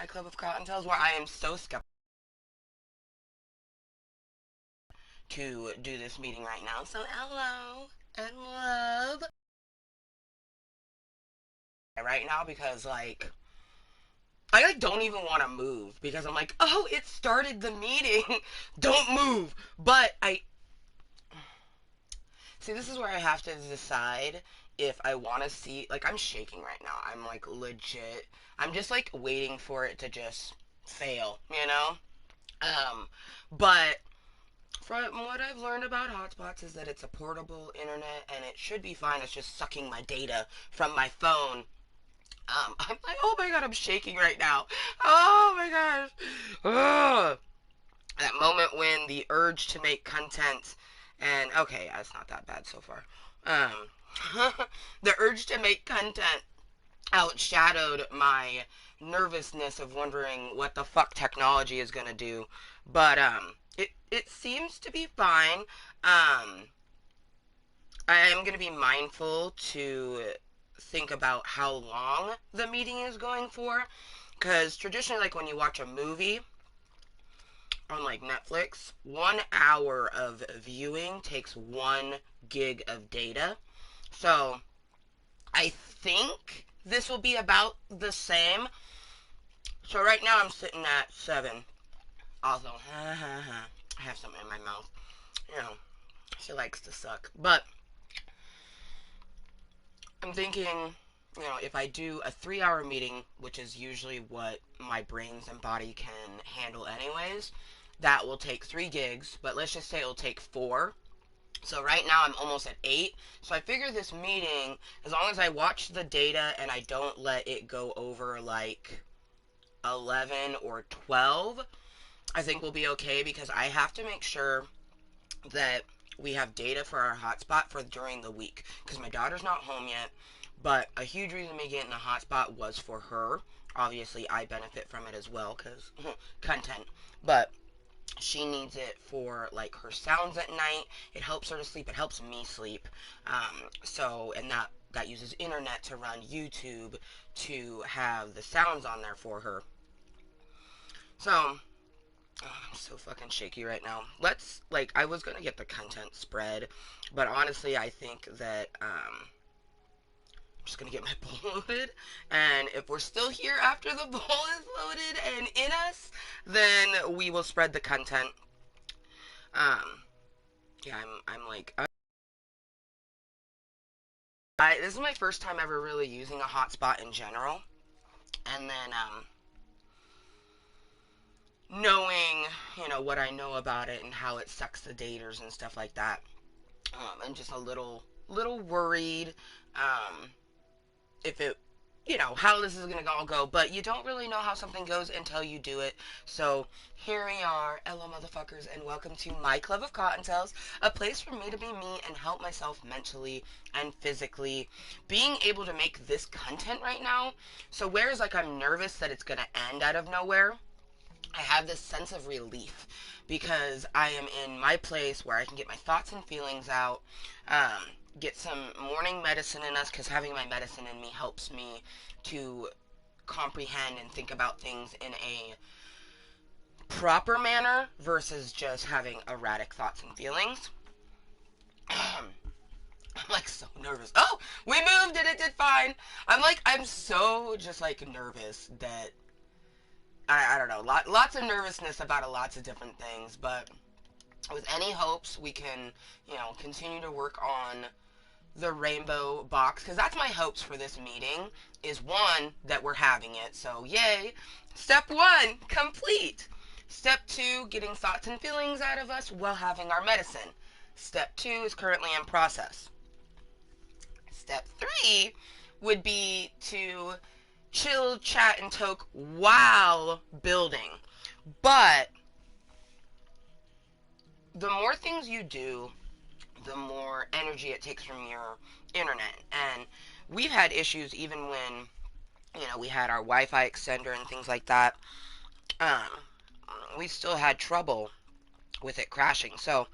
my club of Cottontales where I am so skeptical to do this meeting right now. So hello and love right now because I don't even want to move because I'm like, oh, it started the meeting. Don't move. But I see this is where I have to decide if I want to see I'm shaking right now. I'm like legit. I'm just like waiting for it to just fail, you know? But from what I've learned about hotspots is that it's a portable internet and it should be fine. It's just sucking my data from my phone. I'm like, oh my god, I'm shaking right now. Oh my gosh. Ugh. That moment when the urge to make content, and okay, that's not that bad so far. The urge to make content outshadowed my nervousness of wondering what the fuck technology is gonna do. But it seems to be fine. I am gonna be mindful to think about how long the meeting is going for, because traditionally, like when you watch a movie on like Netflix, 1 hour of viewing takes 1 gig of data. So I think this will be about the same. So right now I'm sitting at 7. Also, I have something in my mouth. You know, she likes to suck. But I'm thinking, if I do a 3 hour meeting, which is usually what my brains and body can handle anyways, that will take 3 gigs, but let's just say it'll take 4. So right now I'm almost at 8. So I figure this meeting, as long as I watch the data and I don't let it go over like 11 or 12, I think we'll be okay because I have to make sure that we have data for our hotspot for during the week because my daughter's not home yet. But a huge reason me getting the hotspot was for her. Obviously, I benefit from it as well because content. But she needs it for like her sounds at night. It helps her to sleep. It helps me sleep. And that uses internet to run YouTube to have the sounds on there for her. So I'm so fucking shaky right now. I was gonna get the content spread, but honestly, I think that, I'm just gonna get my bowl loaded, and if we're still here after the bowl is loaded and in us, then we will spread the content. Um, yeah, I'm like, this is my first time ever really using a hotspot in general, and then, knowing, what I know about it and how it sucks the daters and stuff like that. I'm just a little worried, um, if it, how this is gonna all go. But you don't really know how something goes until you do it. So here we are, Ello motherfuckers, and welcome to my club of Cottontales, a place for me to be me and help myself mentally and physically. Being able to make this content right now, so whereas I'm nervous that it's gonna end out of nowhere, I have this sense of relief because I am in my place where I can get my thoughts and feelings out, get some morning medicine in us because having my medicine in me helps me to comprehend and think about things in a proper manner versus just having erratic thoughts and feelings. I'm like so nervous. Oh, we moved and it did fine. I'm so just nervous that I don't know, lots of nervousness about lots of different things, but with any hopes, we can, continue to work on the rainbow box, because that's my hopes for this meeting, is one, that we're having it, so yay. Step 1, complete. Step 2, getting thoughts and feelings out of us while having our medicine. Step 2 is currently in process. Step 3 would be to chill, chat, and toke while building. But the more things you do, the more energy it takes from your internet. And we've had issues even when, we had our Wi-Fi extender and things like that. Um, we still had trouble with it crashing. So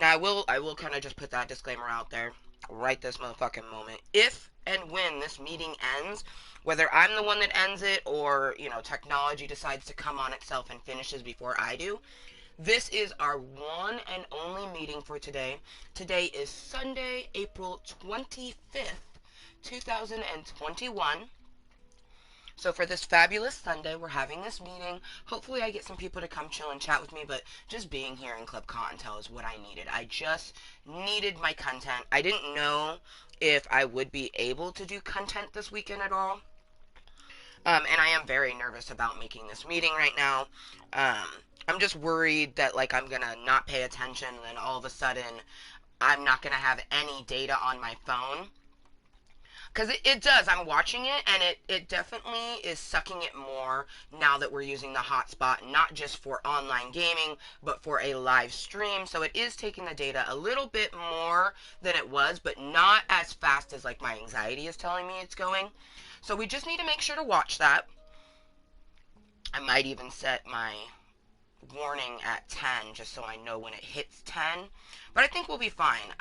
now I will kind of just put that disclaimer out there. right this motherfucking moment. If and when this meeting ends, whether I'm the one that ends it or, technology decides to come on itself and finishes before I do, this is our one and only meeting for today. Today is Sunday, April 25th, 2021. So for this fabulous Sunday, we're having this meeting. Hopefully I get some people to come chill and chat with me, but just being here in Club Cottontale is what I needed. I just needed my content. I didn't know if I would be able to do content this weekend at all. And I am very nervous about making this meeting right now. Um, I'm just worried that, like, I'm gonna not pay attention and then all of a sudden I'm not gonna have any data on my phone. Because it does. I'm watching it, and it definitely is sucking it more now that we're using the hotspot, not just for online gaming, but for a live stream. So it is taking the data a little bit more than it was, but not as fast as, like, my anxiety is telling me it's going. So we just need to make sure to watch that. I might even set my warning at 10 just so I know when it hits 10. But I think we'll be fine.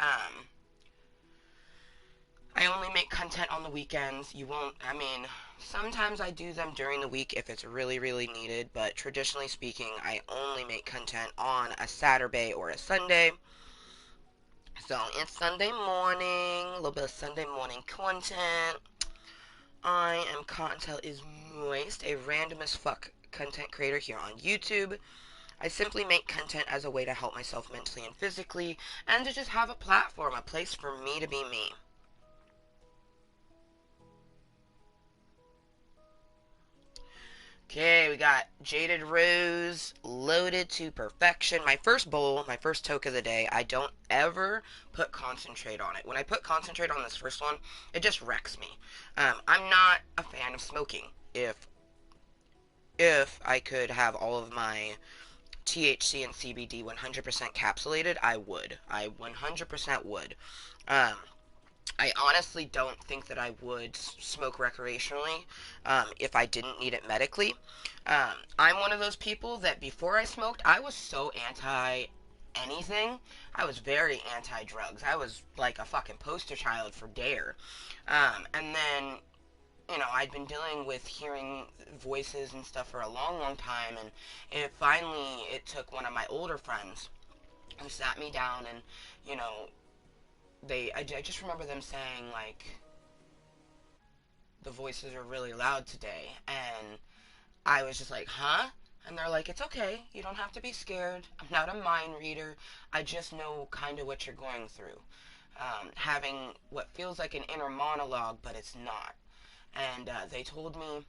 I only make content on the weekends. You won't, I mean, sometimes I do them during the week if it's really, really needed, but traditionally speaking, I only make content on a Saturday or a Sunday. So it's Sunday morning, a little bit of Sunday morning content. I am Kottontale is Moist, a random as fuck content creator here on YouTube. I simply make content as a way to help myself mentally and physically, and to just have a platform, a place for me to be me. Okay, we got Jaded Rose loaded to perfection. My first bowl, my first toke of the day, I don't ever put concentrate on it. When I put concentrate on this first one, it just wrecks me. I'm not a fan of smoking. If I could have all of my THC and CBD 100% capsulated, I would. I 100% would. Um, I honestly don't think that I would smoke recreationally if I didn't need it medically. I'm one of those people that before I smoked, I was so anti anything. I was very anti drugs. I was like a fucking poster child for Dare. And then, I'd been dealing with hearing voices and stuff for a long, long time. And it took one of my older friends who sat me down and, you know, I just remember them saying, like, the voices are really loud today. And I was just like, huh? And they're like, it's okay. You don't have to be scared. I'm not a mind reader. I just know kind of what you're going through. Having what feels like an inner monologue, but it's not. And they told me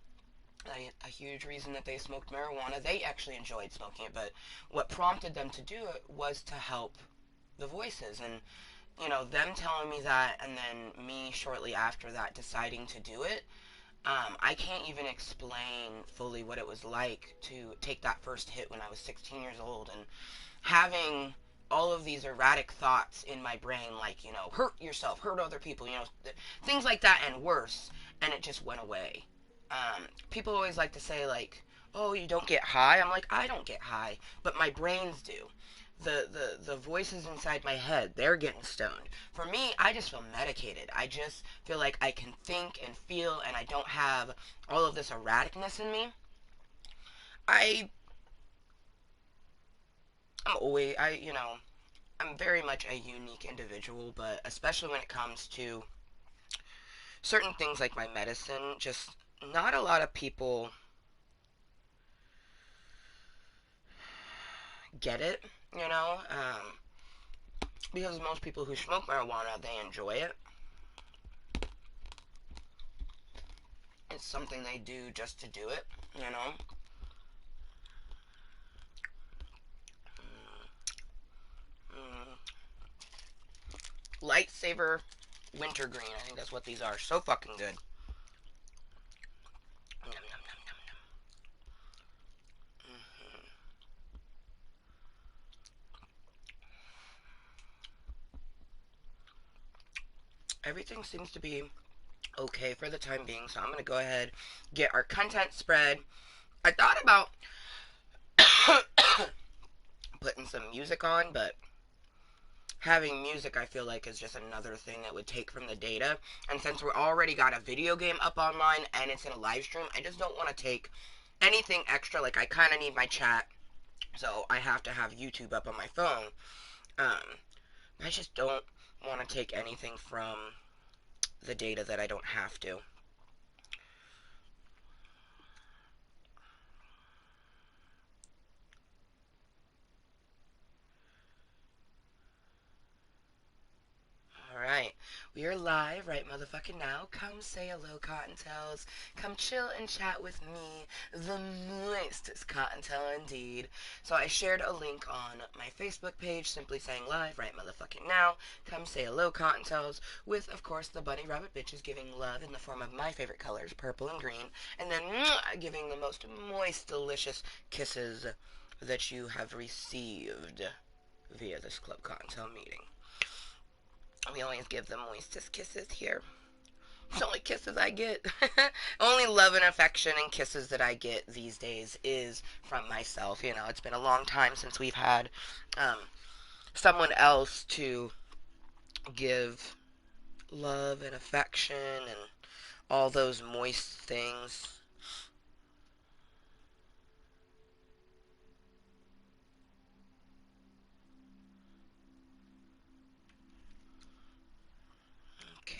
a huge reason that they smoked marijuana, they actually enjoyed smoking it, but what prompted them to do it was to help the voices. And them telling me that and then me shortly after that deciding to do it, I can't even explain fully what it was like to take that first hit when I was 16 years old and having all of these erratic thoughts in my brain, like, hurt yourself, hurt other people, things like that and worse, and it just went away. People always like to say, like, oh, you don't get high. I'm like, I don't get high, but my brains do. The voices inside my head, they're getting stoned. For me, I just feel medicated. I just feel like I can think and feel, and I don't have all of this erraticness in me. I I'm always I'm very much a unique individual, but especially when it comes to certain things like my medicine, just not a lot of people get it, because most people who smoke marijuana, they enjoy it. It's something they do just to do it, you know. Mm, Lightsaber wintergreen, I think that's what these are. So fucking good. Nom, nom, nom, nom, nom. Mhm. Everything seems to be okay for the time being, so I'm gonna go ahead get our content spread. I thought about putting some music on, but having music, I feel like, is just another thing that would take from the data. And since we're already got a video game up online and it's in a live stream, I just don't want to take anything extra. Like, I kind of need my chat, so I have to have YouTube up on my phone. I just don't want to take anything from the data that I don't have to. Alright, we are live right motherfucking now. Come say hello, Cottontails. Come chill and chat with me, the moistest Cottontail indeed. So I shared a link on my Facebook page simply saying live right motherfucking now. Come say hello, Cottontails, with, of course, the bunny rabbit bitches giving love in the form of my favorite colors, purple and green, and then giving the most moist, delicious kisses that you have received via this Club Cottontail meeting. We always give the moistest kisses here. It's the only kisses I get. Only love and affection and kisses that I get these days is from myself. You know, it's been a long time since we've had someone else to give love and affection and all those moist things.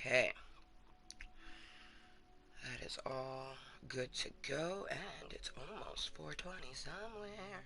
Okay. That is all good to go, and it's almost 4:20 somewhere.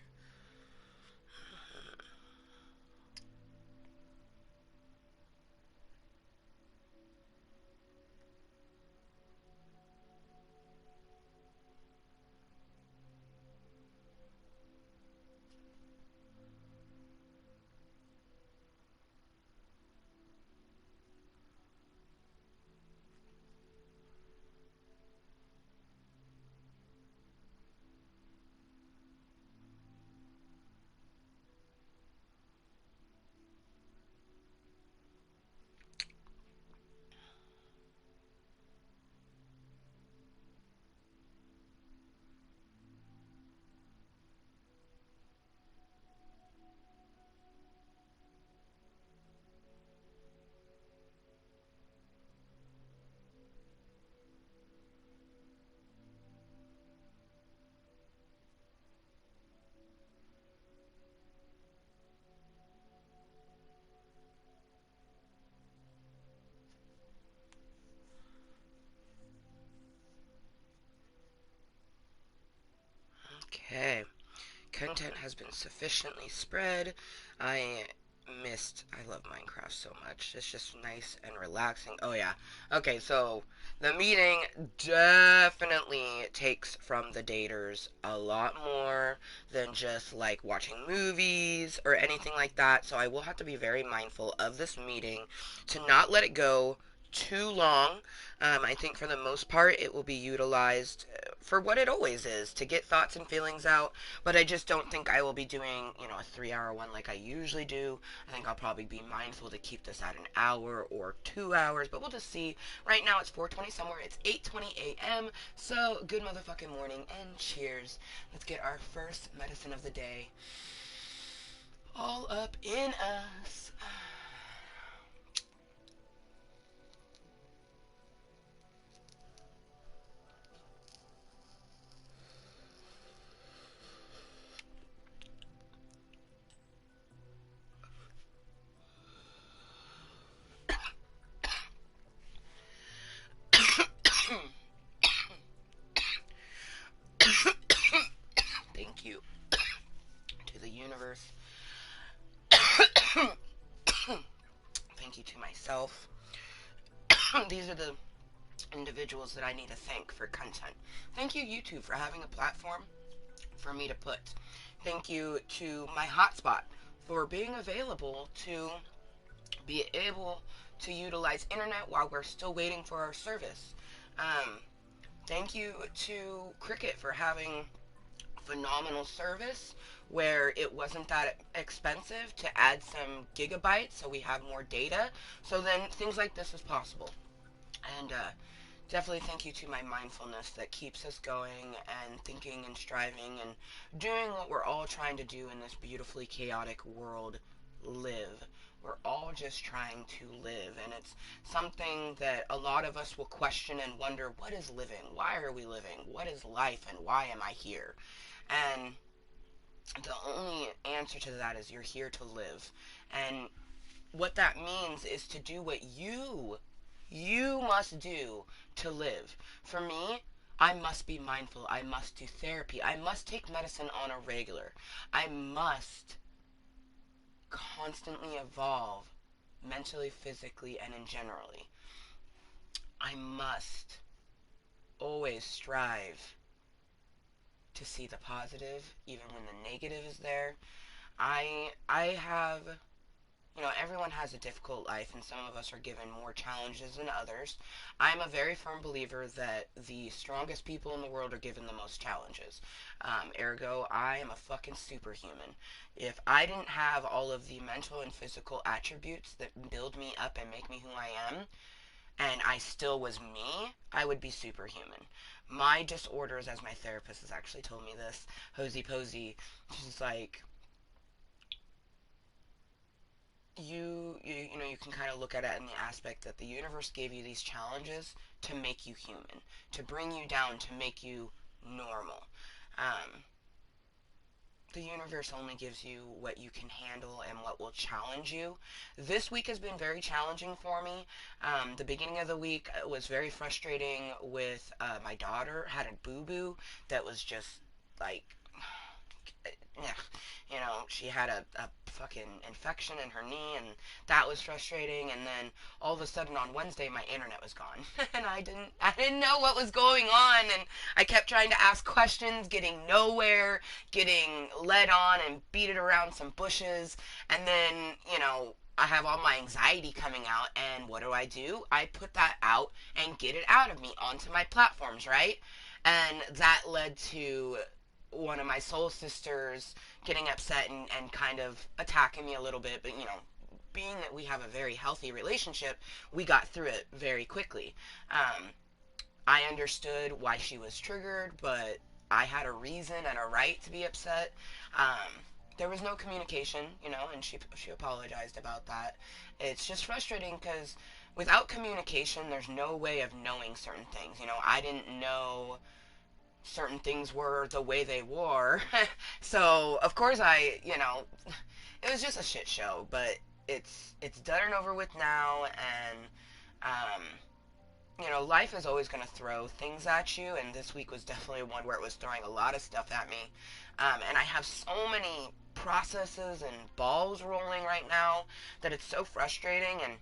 Okay. Content has been sufficiently spread. I I love Minecraft so much. It's just nice and relaxing. Oh, yeah. Okay, so the meeting definitely takes from the daters a lot more than just like watching movies or anything like that. So I will have to be very mindful of this meeting to not let it go too long. I think for the most part, it will be utilized for what it always is to get thoughts and feelings out, but I just don't think I will be doing, a 3 hour one like I usually do. I think I'll probably be mindful to keep this at an hour or 2 hours, but we'll just see. Right now it's 4:20 somewhere. It's 8:20 a.m. So good motherfucking morning and cheers. Let's get our first medicine of the day all up in us. Thank you to the universe. Thank you to myself. These are the individuals that I need to thank for content. Thank you, YouTube, for having a platform for me to put. Thank you to my hotspot for being available to be able to utilize internet while we're still waiting for our service. Um, Thank you to Cricket for having phenomenal service where it wasn't that expensive to add some gigabytes so we have more data. So then things like this is possible. And definitely thank you to my mindfulness that keeps us going and thinking and striving and doing what we're all trying to do in this beautifully chaotic world, live. We're all just trying to live, and it's something that a lot of us will question and wonder, what is living? Why are we living? What is life, and why am I here? And the only answer to that is you're here to live. And what that means is to do what you must do to live. For me, I must be mindful. I must do therapy. I must take medicine on a regular. I must constantly evolve mentally, physically, and in generally. I must always strive to see the positive even when the negative is there. I have, everyone has a difficult life, and some of us are given more challenges than others. I'm a very firm believer that the strongest people in the world are given the most challenges. Ergo, I am a fucking superhuman. If I didn't have all of the mental and physical attributes that build me up and make me who I am, and I still was me, I would be superhuman. My disorders, as my therapist has actually told me this, Hosey Posey, she's like, you can kind of look at it in the aspect that the universe gave you these challenges to make you human, to bring you down, to make you normal. Um, the universe only gives you what you can handle and what will challenge you. This week has been very challenging for me. The beginning of the week was very frustrating with my daughter had a boo-boo that was just like, she had a fucking infection in her knee, and that was frustrating. And then all of a sudden on Wednesday, my internet was gone, and I didn't know what was going on, and I kept trying to ask questions, getting nowhere, getting led on and beaten around some bushes, and then I have all my anxiety coming out, and what do? I put that out and get it out of me onto my platforms, right? And that led to one of my soul sisters getting upset and kind of attacking me a little bit, but being that we have a very healthy relationship, we got through it very quickly. Um, I understood why she was triggered, but I had a reason and a right to be upset. There was no communication, and she apologized about that. It's just frustrating because without communication, there's no way of knowing certain things. I didn't know certain things were the way they were. So of course it was just a shit show, but it's done and over with now, and life is always going to throw things at you, and this week was definitely one where it was throwing a lot of stuff at me. And I have so many processes and balls rolling right now that it's so frustrating, and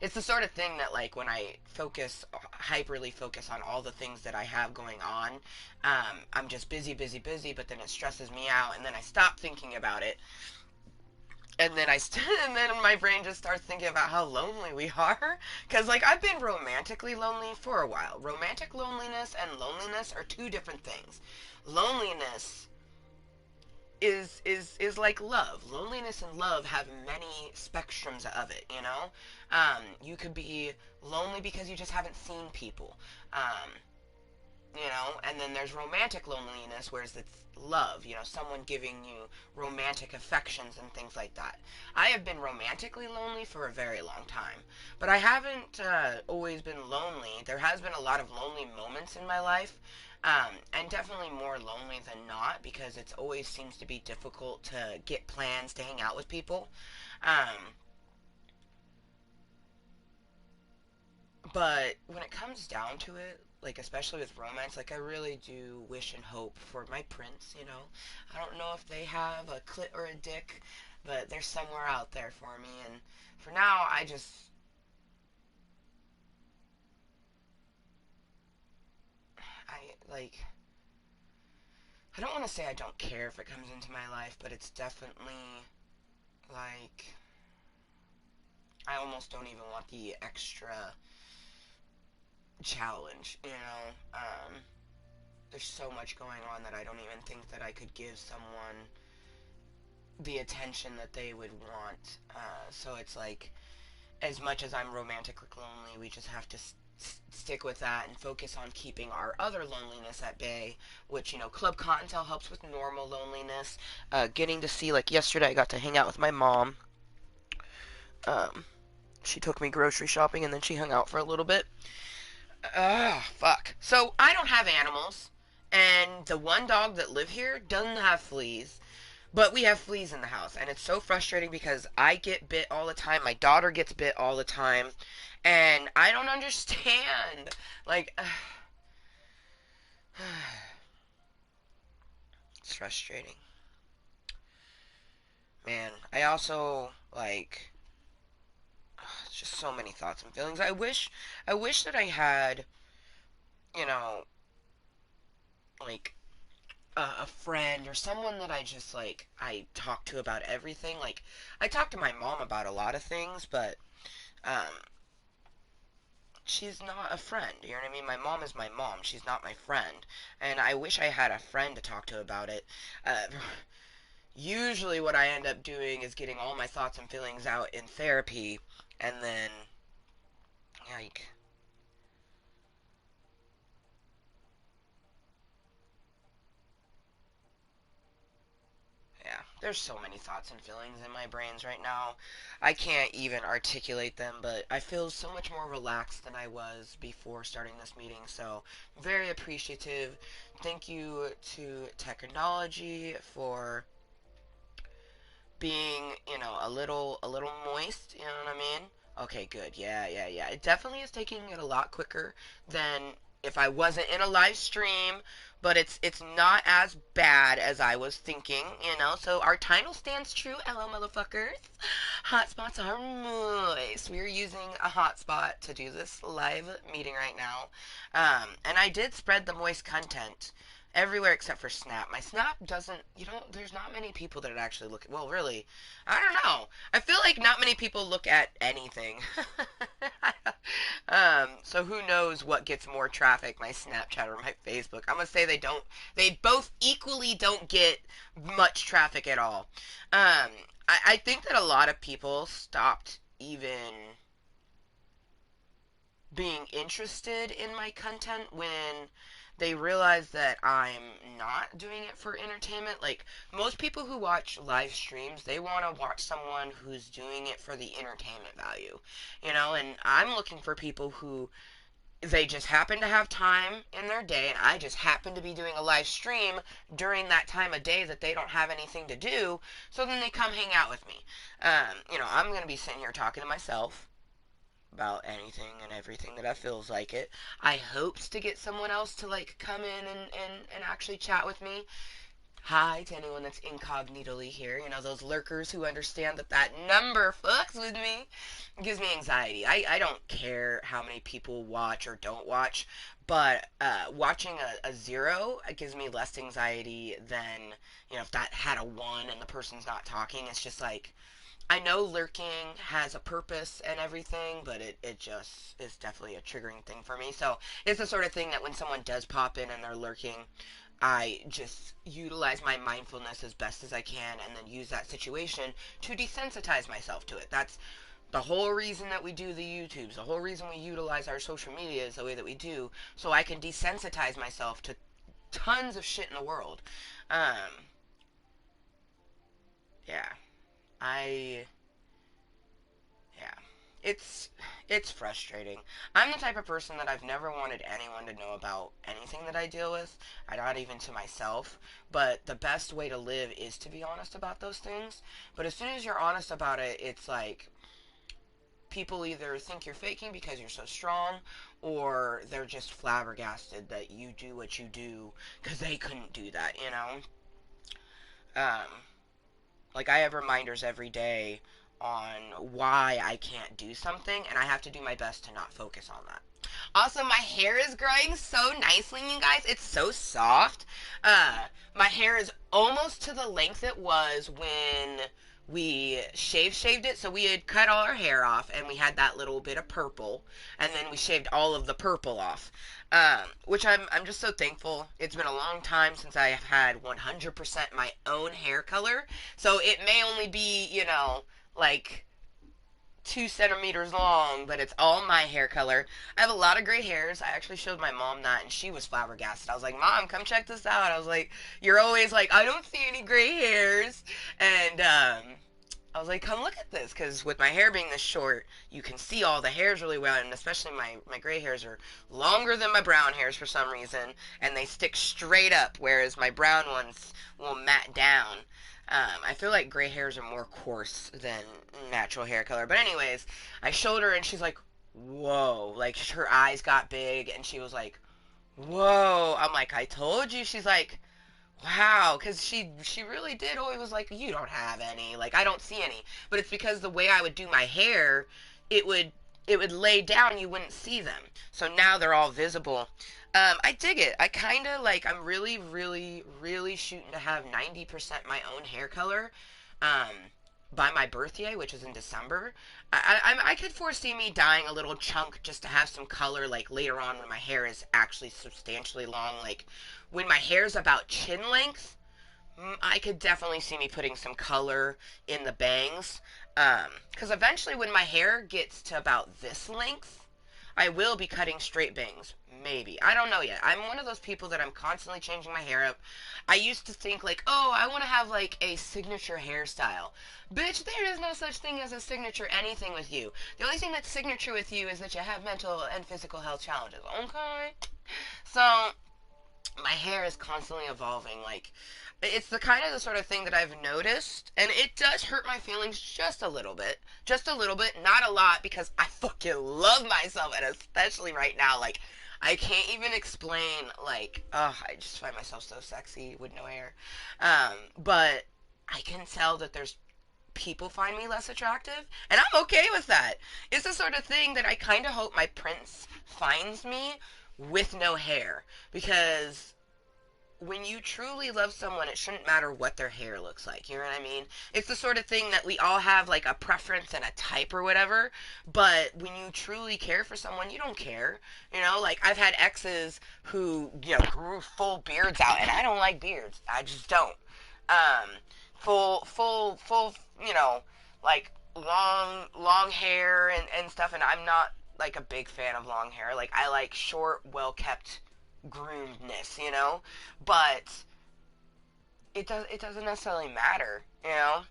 it's the sort of thing that, like, when I hyperly focus on all the things that I have going on, I'm just busy, busy, busy, but then it stresses me out, and then I stop thinking about it, and then and then my brain just starts thinking about how lonely we are, because, like, I've been romantically lonely for a while. Romantic loneliness and loneliness are two different things. Loneliness is like love. Loneliness and love have many spectrums of it. You could be lonely because you just haven't seen people. Um, and then there's romantic loneliness, whereas it's love. Someone giving you romantic affections and things like that. I have been romantically lonely for a very long time, but I haven't always been lonely. There has been a lot of lonely moments in my life, and definitely more lonely than not, because it always seems to be difficult to get plans to hang out with people. Um, but when it comes down to it, like, especially with romance, like, I really do wish and hope for my prince. I don't know if they have a clit or a dick, but they're somewhere out there for me, and for now, like, I don't want to say I don't care if it comes into my life, but it's definitely, like, I almost don't even want the extra challenge, there's so much going on that I don't even think that I could give someone the attention that they would want. So it's like, as much as I'm romantically lonely, we just have to stick with that and focus on keeping our other loneliness at bay, which, Club Cottontail helps with normal loneliness. Getting to see, like, yesterday I got to hang out with my mom, Um, she took me grocery shopping and then she hung out for a little bit. Fuck. So I don't have animals, and the one dog that live here doesn't have fleas. But we have fleas in the house, and it's so frustrating because I get bit all the time. My daughter gets bit all the time, and I don't understand. Like, it's frustrating. Man, I also like just so many thoughts and feelings. I wish that I had, you know, like a friend or someone that I just like I talk to about everything. Like I talk to my mom about a lot of things, but um she's not a friend. You know what I mean? My mom is my mom. She's not my friend. And I wish I had a friend to talk to about it. Usually what I end up doing is getting all my thoughts and feelings out in therapy, and then like yeah, there's so many thoughts and feelings in my brains right now. I can't even articulate them, but I feel so much more relaxed than I was before starting this meeting. So, very appreciative. Thank you to technology for being, a little moist, you know what I mean? Okay, good. Yeah, yeah, yeah. It definitely is taking it a lot quicker than if I wasn't in a live stream, but it's not as bad as I was thinking. So our title stands true, Ello motherfuckers. Hotspots are moist. We're using a hotspot to do this live meeting right now. And I did spread the moist content everywhere except for Snap. My Snap doesn't, there's not many people that actually look at, well, really, I don't know. I feel like not many people look at anything. So who knows what gets more traffic, my Snapchat or my Facebook. I'm gonna say they both equally don't get much traffic at all. I think that a lot of people stopped even being interested in my content when they realize that I'm not doing it for entertainment. Like, most people who watch live streams, they want to watch someone who's doing it for the entertainment value. And I'm looking for people who they just happen to have time in their day, and I just happen to be doing a live stream during that time of day that they don't have anything to do, so then they come hang out with me. I'm going to be sitting here talking to myself about anything and everything that I feels like it. I hopes to get someone else to like come in and actually chat with me. Hi to anyone that's incognitally here. Those lurkers who understand that number fucks with me. It gives me anxiety. I don't care how many people watch or don't watch, but watching a zero, it gives me less anxiety than, if that had a one and the person's not talking. It's just like, I know lurking has a purpose and everything, but it just is definitely a triggering thing for me. So it's the sort of thing that when someone does pop in and they're lurking, I just utilize my mindfulness as best as I can and then use that situation to desensitize myself to it. That's the whole reason that we do the YouTubes, the whole reason we utilize our social media is the way that we do, so I can desensitize myself to tons of shit in the world. Um, yeah. I Yeah. It's it's frustrating. I'm the type of person that I've never wanted anyone to know about anything that I deal with. I not even to myself. But the best way to live is to be honest about those things. But as soon as you're honest about it, it's like people either think you're faking because you're so strong, or they're just flabbergasted that you do what you do because they couldn't do that. Um, like I have reminders every day on why I can't do something, and I have to do my best to not focus on that. Also, my hair is growing so nicely, you guys. It's so soft. My hair is almost to the length it was when we shaved it. So we had cut all our hair off, and we had that little bit of purple, and then we shaved all of the purple off. Which I'm just so thankful. It's been a long time since I have had 100% my own hair color, so it may only be like 2 centimeters long, but it's all my hair color. I have a lot of gray hairs. I actually showed my mom that, and she was flabbergasted. I was like, Mom, come check this out. I was like, you're always like, I don't see any gray hairs. And I was like, come look at this, because with my hair being this short, you can see all the hairs really well, and especially my gray hairs are longer than my brown hairs for some reason, and they stick straight up, whereas my brown ones will mat down. I feel like gray hairs are more coarse than natural hair color. But anyways, I showed her, and she's like, whoa. Like, her eyes got big, and she was like, whoa. I'm like, I told you. She's like, wow, because she really did always was like, you don't have any, like I don't see any, but it's because the way I would do my hair, it would it would lay down, you wouldn't see them, so now they're all visible. I dig it. I kind of like, I'm really really really shooting to have 90% my own hair color, um, by my birthday, which is in December. I could foresee me dyeing a little chunk just to have some color, like later on when my hair is actually substantially long, like when my hair's about chin length. I could definitely see me putting some color in the bangs. Because eventually, when my hair gets to about this length, I will be cutting straight bangs. Maybe. I don't know yet. I'm one of those people that I'm constantly changing my hair up. I used to think, like, oh, I want to have, like, a signature hairstyle. Bitch, there is no such thing as a signature anything with you. The only thing that's signature with you is that you have mental and physical health challenges. Okay? So, my hair is constantly evolving. Like, it's the kind of the sort of thing that I've noticed, and it does hurt my feelings just a little bit, not a lot, because I fucking love myself, and especially right now, like, I can't even explain, like, oh, I just find myself so sexy with no hair. But I can tell that there's people find me less attractive, and I'm okay with that. It's the sort of thing that I kind of hope my prince finds me with no hair, because when you truly love someone, it shouldn't matter what their hair looks like. You know what I mean? It's the sort of thing that we all have like a preference and a type or whatever. But when you truly care for someone, you don't care. You know, like I've had exes who, you know, grew full beards out, and I don't like beards. I just don't. Um, full, you know, like long hair and stuff. And I'm not like a big fan of long hair. Like I like short, well kept groomedness, you know? But it doesn't necessarily matter, you know?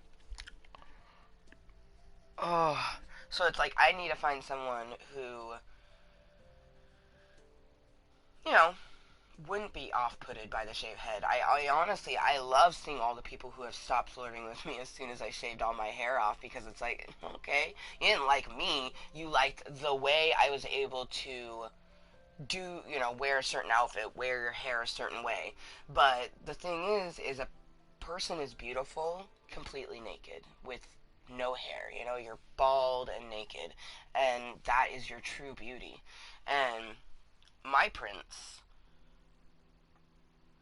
Oh, so it's like I need to find someone who, you know, wouldn't be off-putted by the shaved head. I honestly, I love seeing all the people who have stopped flirting with me as soon as I shaved all my hair off, because it's like, okay, you didn't like me, you liked the way I was able to do, you know, wear a certain outfit, wear your hair a certain way. But the thing is a person is beautiful completely naked with no hair. You know, you're bald and naked, and that is your true beauty. And my prince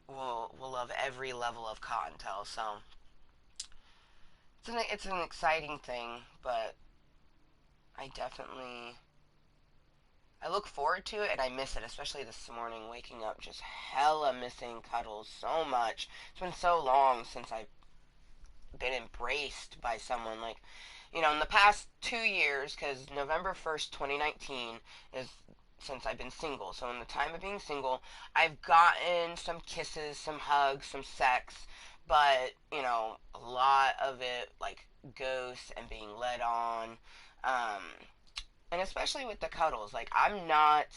will love every level of Cottontale. So it's an exciting thing, but I definitely I look forward to it and I miss it, especially this morning, waking up just hella missing cuddles so much. It's been so long since I've been embraced by someone. Like, you know, in the past 2 years, because November 1st, 2019 is since I've been single. So in the time of being single, I've gotten some kisses, some hugs, some sex, but, you know, a lot of it, like, ghosts and being led on. Um, and especially with the cuddles, like, I'm not.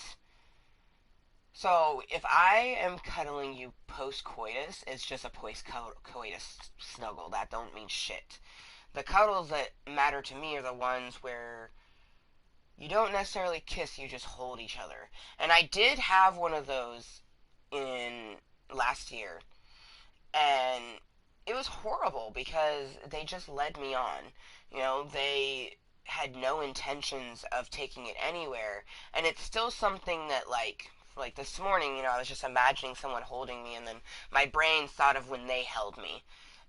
So if I am cuddling you post coitus, it's just a post coitus snuggle. That don't mean shit. The cuddles that matter to me are the ones where you don't necessarily kiss, you just hold each other. And I did have one of those in last year, and it was horrible because they just led me on. You know, they had no intentions of taking it anywhere, and it's still something that like this morning, you know, I was just imagining someone holding me, and then my brain thought of when they held me,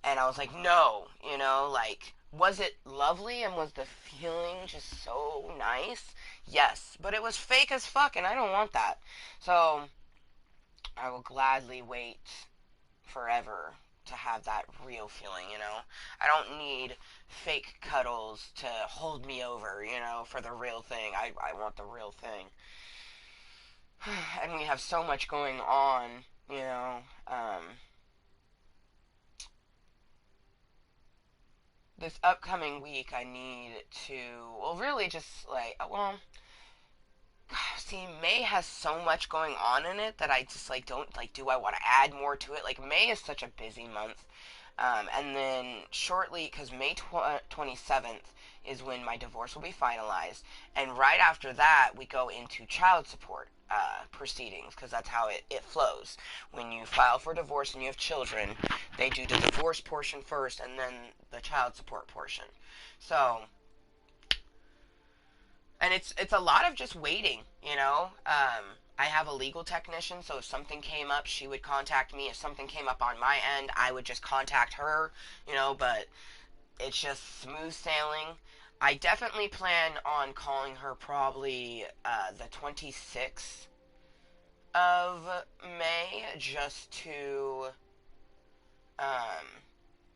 and I was like, no, you know, like, was it lovely and was the feeling just so nice? Yes, but it was fake as fuck, and I don't want that. So I will gladly wait forever to have that real feeling, you know? I don't need fake cuddles to hold me over, you know, for the real thing. I want the real thing. And we have so much going on, you know. this upcoming week I need to, well, really just like, well, see, May has so much going on in it that I just like don't like. Do I want to add more to it? Like May is such a busy month, and then shortly, because May 27th is when my divorce will be finalized, and right after that we go into child support proceedings, because that's how it flows. When you file for divorce and you have children, they do the divorce portion first, and then the child support portion. So and it's a lot of just waiting, you know. I have a legal technician, so if something came up, she would contact me. If something came up on my end, I would just contact her, you know. But it's just smooth sailing. I definitely plan on calling her probably the 26th of May, just to um,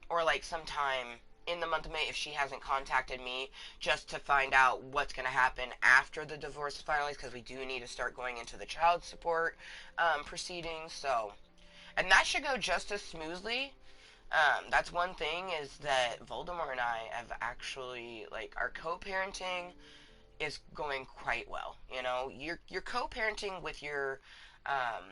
or like sometime in the month of May if she hasn't contacted me, just to find out what's going to happen after the divorce is finalized, because we do need to start going into the child support proceedings. So, and that should go just as smoothly. That's one thing, is that Voldemort and I have actually, like, our co-parenting is going quite well. You know, you're co-parenting with your um,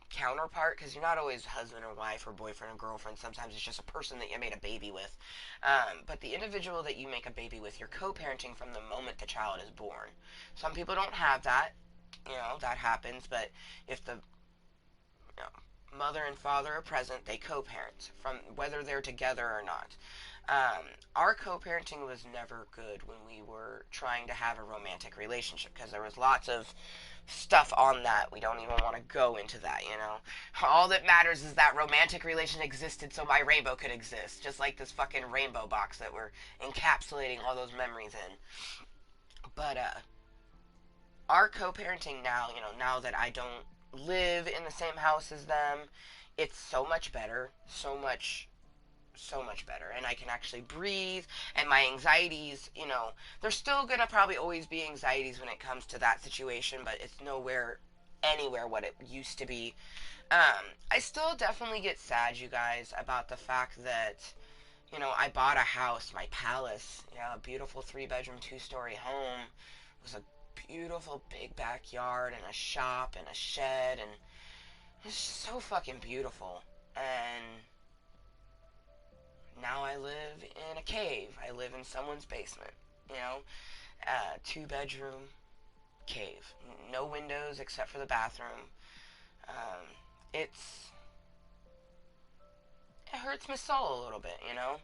counterpart, because you're not always husband or wife or boyfriend or girlfriend. Sometimes it's just a person that you made a baby with. But the individual that you make a baby with, you're co-parenting from the moment the child is born. Some people don't have that. You know, that happens. But if the, you know, mother and father are present, they co-parent from whether they're together or not. Our co-parenting was never good when we were trying to have a romantic relationship, because there was lots of stuff on that. We don't even want to go into that, you know. All that matters is that romantic relation existed so my rainbow could exist, just like this fucking rainbow box that we're encapsulating all those memories in. But our co-parenting now, you know, now that I don't live in the same house as them, it's so much better, so much better, and I can actually breathe. And my anxieties, you know, there's still gonna probably always be anxieties when it comes to that situation, but it's nowhere anywhere what it used to be. I still definitely get sad, you guys, about the fact that, you know, I bought a house, my palace, a beautiful 3 bedroom, 2-story home. It was a beautiful big backyard and a shop and a shed, and it's just so fucking beautiful. And now I live in a cave. I live in someone's basement. You know, 2 bedroom cave, no windows except for the bathroom. Um, it's it hurts my soul a little bit, you know.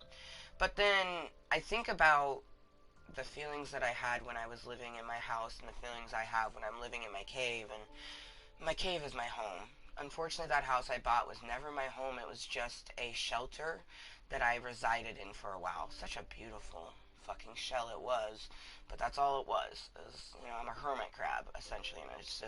But then I think about the feelings that I had when I was living in my house and the feelings I have when I'm living in my cave, and my cave is my home. Unfortunately, that house I bought was never my home. It was just a shelter that I resided in for a while. Such a beautiful fucking shell it was, but that's all it was. It was, I'm a hermit crab essentially, and it's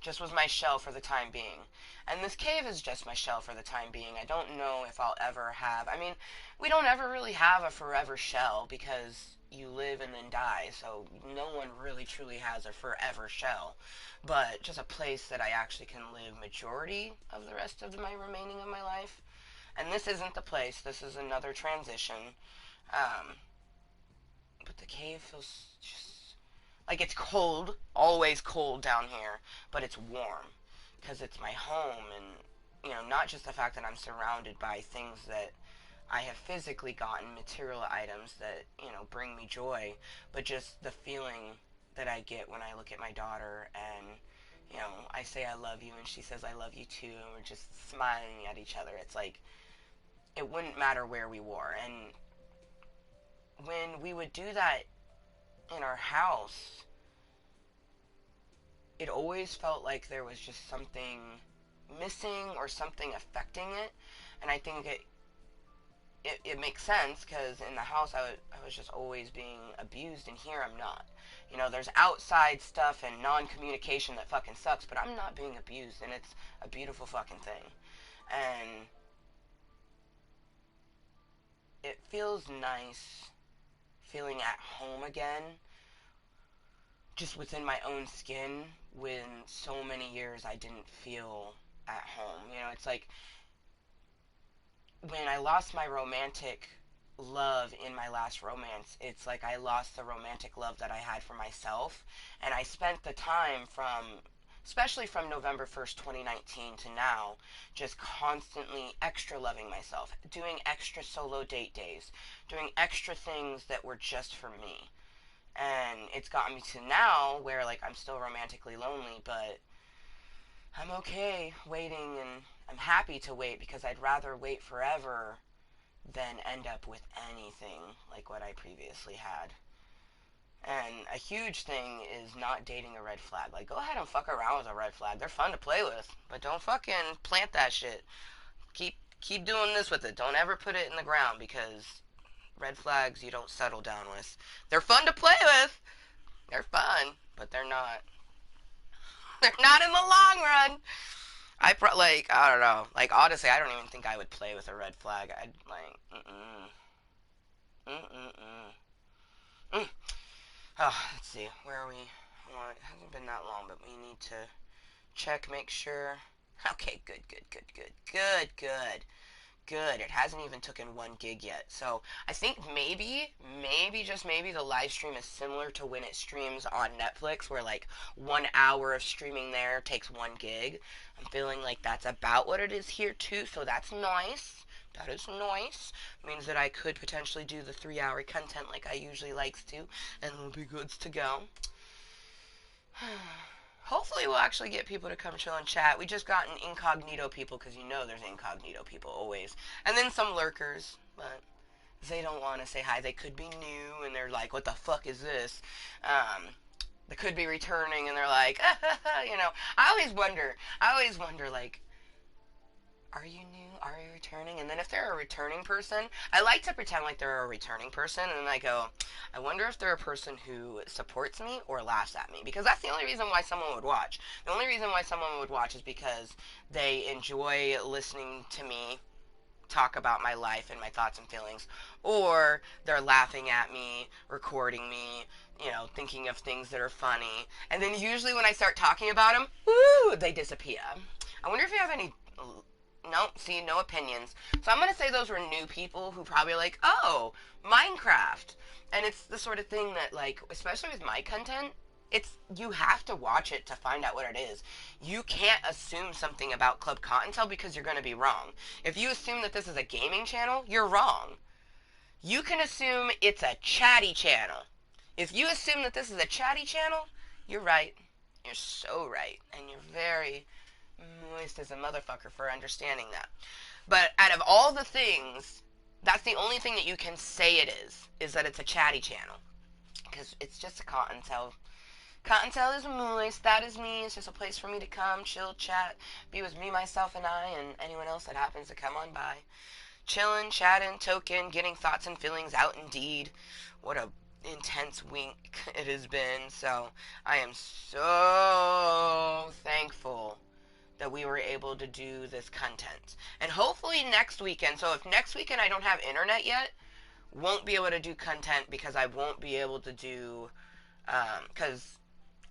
just was my shell for the time being. And this cave is just my shell for the time being. I don't know if I'll ever have. I mean, we don't ever really have a forever shell, because you live and then die, so no one really truly has a forever shell. But just a place that I actually can live majority of the rest of my remaining of my life. And this isn't the place. This is another transition. Um, but the cave feels just like it's cold, always cold down here, but it's warm because it's my home. And not just the fact that I'm surrounded by things that I have physically gotten, material items that bring me joy, but just the feeling that I get when I look at my daughter, and I say I love you and she says I love you too, and we're just smiling at each other. It's like it wouldn't matter where we were. And when we would do that in our house, it always felt like there was just something missing or something affecting it. And I think it makes sense, because in the house I was just always being abused, and here I'm not. There's outside stuff and non-communication that fucking sucks, but I'm not being abused, and it's a beautiful fucking thing. And it feels nice feeling at home again, just within my own skin, when so many years I didn't feel at home. It's like when I lost my romantic love in my last romance, it's like I lost the romantic love that I had for myself. And I spent the time especially from November 1st, 2019 to now, just constantly extra loving myself, doing extra solo date days, doing extra things that were just for me. And it's gotten me to now where, like, I'm still romantically lonely, but I'm okay waiting, and I'm happy to wait because I'd rather wait forever than end up with anything like what I previously had. And a huge thing is not dating a red flag. Like, go ahead and fuck around with a red flag. They're fun to play with, but don't fucking plant that shit. Keep doing this with it. Don't ever put it in the ground, because red flags you don't settle down with. They're fun to play with. They're fun, but they're not. They're not in the long run. I don't know. Like, honestly, I don't even think I would play with a red flag. I'd like, mm. Oh, let's see. Where are we? Well, it hasn't been that long, but we need to check, make sure. Okay, good. Good. It hasn't even taken 1 gig yet. So I think just maybe the live stream is similar to when it streams on Netflix, where like 1 hour of streaming there takes 1 gig. I'm feeling like that's about what it is here too, so that's nice. That is nice. Means that I could potentially do the 3-hour content like I usually likes to, and it'll be goods to go. Hopefully we'll actually get people to come chill and chat. We just got an incognito people, because you know there's incognito people always. And then some lurkers, but they don't want to say hi. They could be new, and they're like, what the fuck is this? They could be returning, and they're like, you know. I always wonder, like, are you new? Are you returning? And then if they're a returning person, I like to pretend like they're a returning person, and then I go, I wonder if they're a person who supports me or laughs at me, because that's the only reason why someone would watch. The only reason why someone would watch is because they enjoy listening to me talk about my life and my thoughts and feelings, or they're laughing at me, recording me, you know, thinking of things that are funny, and then usually when I start talking about them, woo, they disappear. I wonder if you have any. No, see, no opinions. So I'm going to say those were new people who probably like, oh, Minecraft. And it's the sort of thing that, like, especially with my content, you have to watch it to find out what it is. You can't assume something about Club Cottontale, because you're going to be wrong. If you assume that this is a gaming channel, you're wrong. You can assume it's a chatty channel. If you assume that this is a chatty channel, you're right. You're so right. And you're very Mooiisstt as a motherfucker for understanding that. But out of all the things, that's the only thing that you can say it is that it's a chatty channel. Because it's just a Cottontale. Cottontale is Mooiisstt, that is me. It's just a place for me to come, chill, chat, be with me, myself, and I, and anyone else that happens to come on by. Chilling, chatting, token, getting thoughts and feelings out indeed. What a intense week it has been. So I am so thankful that we were able to do this content. And hopefully next weekend, so if next weekend I don't have internet yet, won't be able to do content, because I won't be able to do, because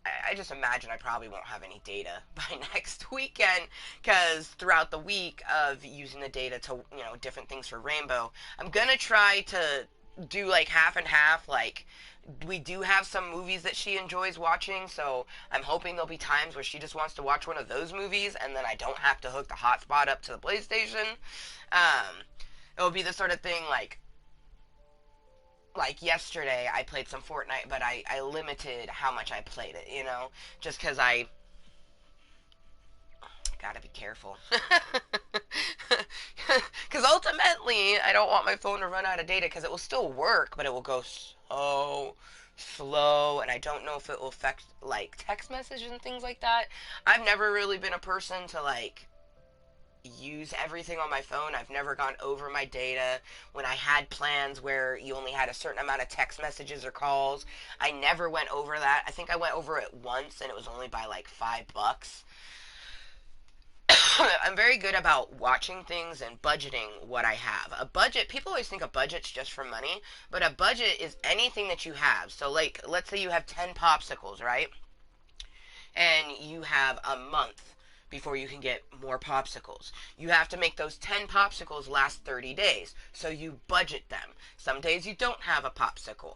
I just imagine I probably won't have any data by next weekend, because throughout the week of using the data to, you know, different things for Rainbow, I'm gonna try to do like half and half. Like, we do have some movies that she enjoys watching, so I'm hoping there'll be times where she just wants to watch one of those movies, and then I don't have to hook the hotspot up to the PlayStation. It'll be the sort of thing like yesterday I played some Fortnite, but I limited how much I played it, you know, just because I gotta be careful. Because ultimately, I don't want my phone to run out of data, because it will still work, but it will go so slow, and I don't know if it will affect, like, text messages and things like that. I've never really been a person to, like, use everything on my phone. I've never gone over my data. When I had plans where you only had a certain amount of text messages or calls, I never went over that. I think I went over it once, and it was only by like $5. I'm very good about watching things and budgeting what I have. A budget, people always think a budget's just for money, but a budget is anything that you have. So, like, let's say you have 10 popsicles, right? And you have a month, before you can get more popsicles. You have to make those 10 popsicles last 30 days, so you budget them. Some days you don't have a popsicle.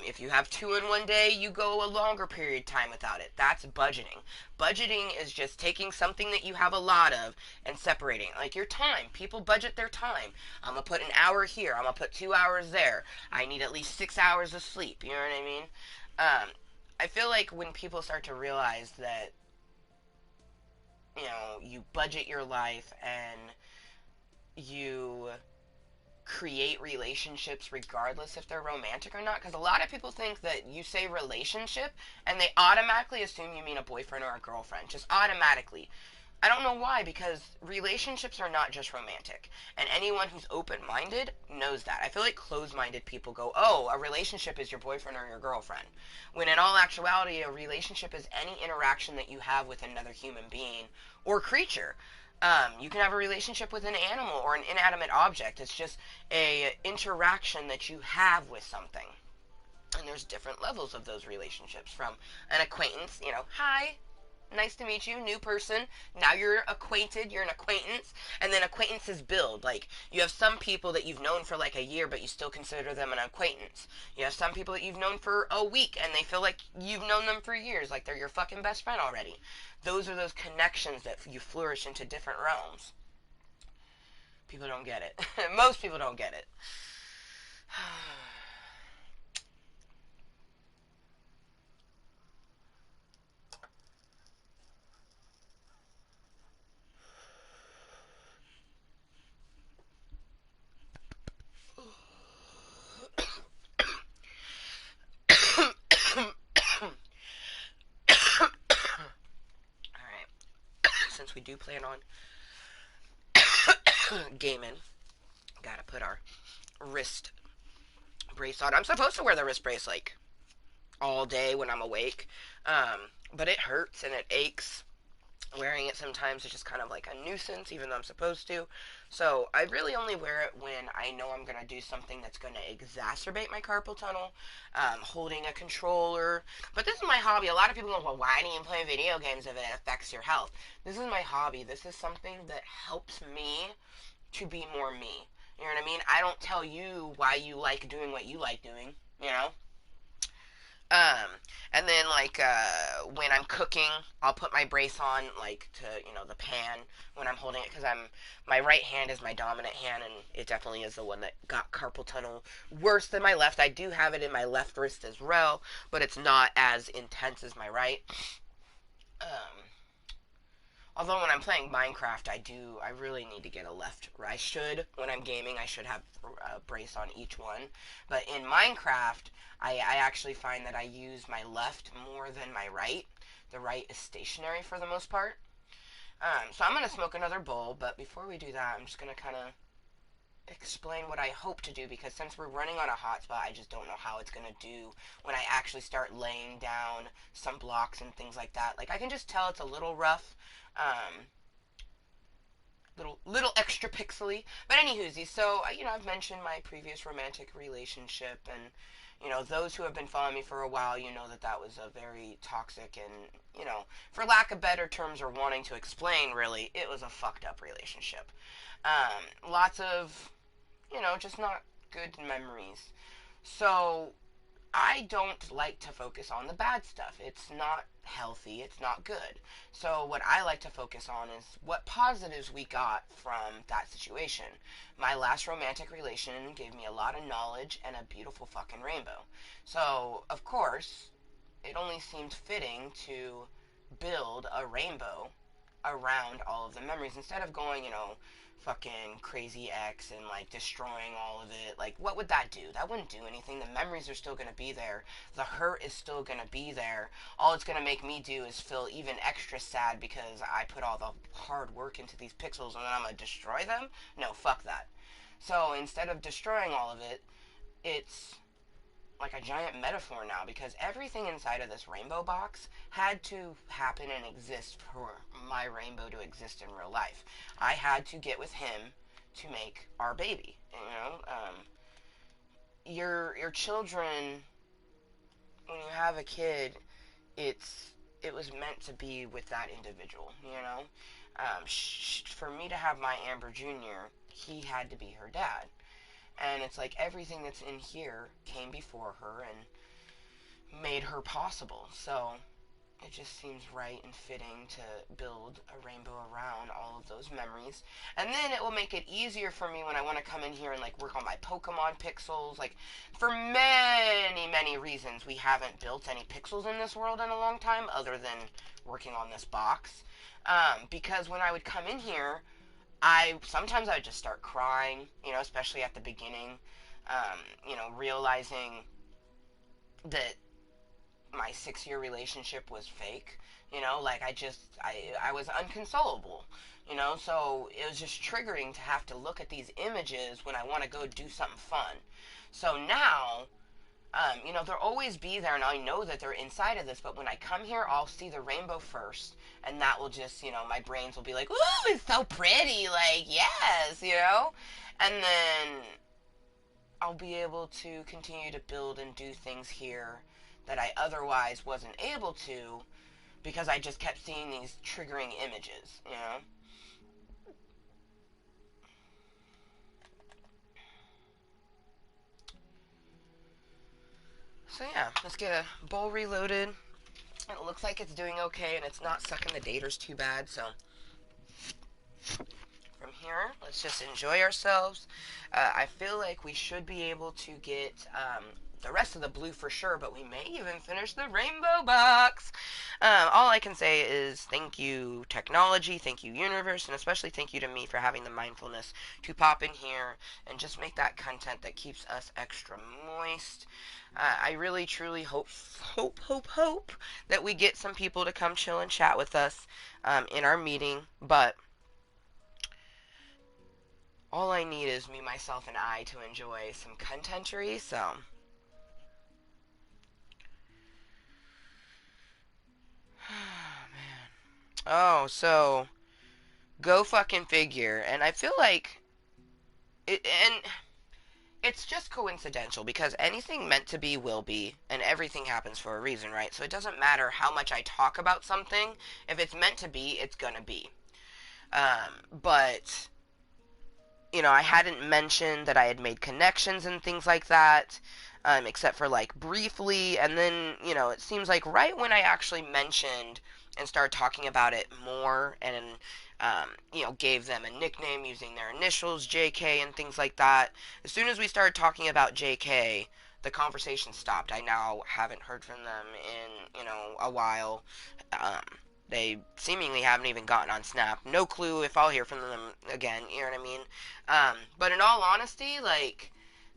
If you have two in one day, you go a longer period of time without it. That's budgeting. Budgeting is just taking something that you have a lot of and separating it. Like your time. People budget their time. I'm going to put an hour here. I'm going to put 2 hours there. I need at least 6 hours of sleep. You know what I mean? I feel like when people start to realize that, you budget your life and you create relationships regardless if they're romantic or not, because a lot of people think that you say relationship and they automatically assume you mean a boyfriend or a girlfriend, just automatically. I don't know why, because relationships are not just romantic. And anyone who's open-minded knows that. I feel like closed-minded people go, oh, a relationship is your boyfriend or your girlfriend. When in all actuality, a relationship is any interaction that you have with another human being or creature. You can have a relationship with an animal or an inanimate object. It's just a interaction that you have with something. And there's different levels of those relationships, from an acquaintance, hi, nice to meet you, new person. Now you're acquainted, you're an acquaintance, and then acquaintances build. Like, you have some people that you've known for like a year, but you still consider them an acquaintance. You have some people that you've known for a week, and they feel like you've known them for years, like they're your fucking best friend already. Those are those connections that you flourish into different realms. People don't get it. Most people don't get it. Alright. Since we do plan on gaming, gotta put our wrist brace on. I'm supposed to wear the wrist brace like all day when I'm awake, but it hurts and it aches. Wearing it sometimes is just kind of like a nuisance, even though I'm supposed to. So I really only wear it when I know I'm going to do something that's going to exacerbate my carpal tunnel, holding a controller. But this is my hobby. A lot of people go, well, why do you play video games if it affects your health? This is my hobby. This is something that helps me to be more me. You know what I mean? I don't tell you why you like doing what you like doing, you know? Um, and then like when I'm cooking, I'll put my brace on like to the pan when I'm holding it, because my right hand is my dominant hand, and it definitely is the one that got carpal tunnel worse than my left. I do have it in my left wrist as well, but it's not as intense as my right. Um, Although when I'm playing Minecraft, I really need to get a left. I should, when I'm gaming, I should have a brace on each one. But in Minecraft, I actually find that I use my left more than my right. The right is stationary for the most part. So I'm going to smoke another bowl, but before we do that, I'm just going to kind of explain what I hope to do, because since we're running on a hotspot, I just don't know how it's going to do when I actually start laying down some blocks and things like that. Like, I can just tell it's a little rough. Um, little extra pixely. But anywhoosies, so I've mentioned my previous romantic relationship, and those who have been following me for a while, that was a very toxic and for lack of better terms, or wanting to explain, really, it was a fucked up relationship. Lots of just not good memories. So I don't like to focus on the bad stuff. It's not healthy. It's not good. So what I like to focus on is what positives we got from that situation. My last romantic relation gave me a lot of knowledge and a beautiful fucking rainbow. So, of course, it only seemed fitting to build a rainbow around all of the memories, instead of going, fucking crazy X and like destroying all of it. Like, what would that do? That wouldn't do anything. The memories are still gonna be there. The hurt is still gonna be there. All it's gonna make me do is feel even extra sad because I put all the hard work into these pixels and then I'm gonna destroy them? No, fuck that. So instead of destroying all of it, it's like a giant metaphor now, because everything inside of this rainbow box had to happen and exist for my rainbow to exist in real life. I had to get with him to make our baby. Your children, when you have a kid, it's it was meant to be with that individual, you know? For me to have my Amber Jr., he had to be her dad. And it's like everything that's in here came before her and made her possible. So it just seems right and fitting to build a rainbow around all of those memories. And then it will make it easier for me when I want to come in here and like work on my Pokemon pixels. Like for many, many reasons, we haven't built any pixels in this world in a long time other than working on this box. Because when I would come in here, I would just start crying, especially at the beginning, realizing that my 6 year relationship was fake. Like I was unconsolable. So it was just triggering to have to look at these images when I want to go do something fun. So now, they'll always be there, and I know that they're inside of this. But when I come here, I'll see the rainbow first, and that will just, my brains will be like, "Ooh, it's so pretty!" Like, yes. And then I'll be able to continue to build and do things here that I otherwise wasn't able to because I just kept seeing these triggering images. So yeah, let's get a bowl reloaded. It looks like it's doing okay and it's not sucking the daters too bad, so from here, let's just enjoy ourselves. I feel like we should be able to get the rest of the blue for sure, but we may even finish the rainbow box. All I can say is thank you, technology, thank you, universe, and especially thank you to me for having the mindfulness to pop in here and just make that content that keeps us extra moist. I really, truly hope that we get some people to come chill and chat with us in our meeting, but all I need is me, myself, and I to enjoy some contentery, so. Oh, man. Oh, so, go fucking figure. And I feel like, and it's just coincidental because anything meant to be will be, and everything happens for a reason, right? So it doesn't matter how much I talk about something. If it's meant to be, it's gonna be. But I hadn't mentioned that I had made connections and things like that, except for like briefly. And then, it seems like right when I actually mentioned and started talking about it more and, gave them a nickname using their initials, JK, and things like that, as soon as we started talking about JK, the conversation stopped. I now haven't heard from them in, a while. Um, they seemingly haven't even gotten on Snap. No clue if I'll hear from them again. You know what I mean? But in all honesty, like,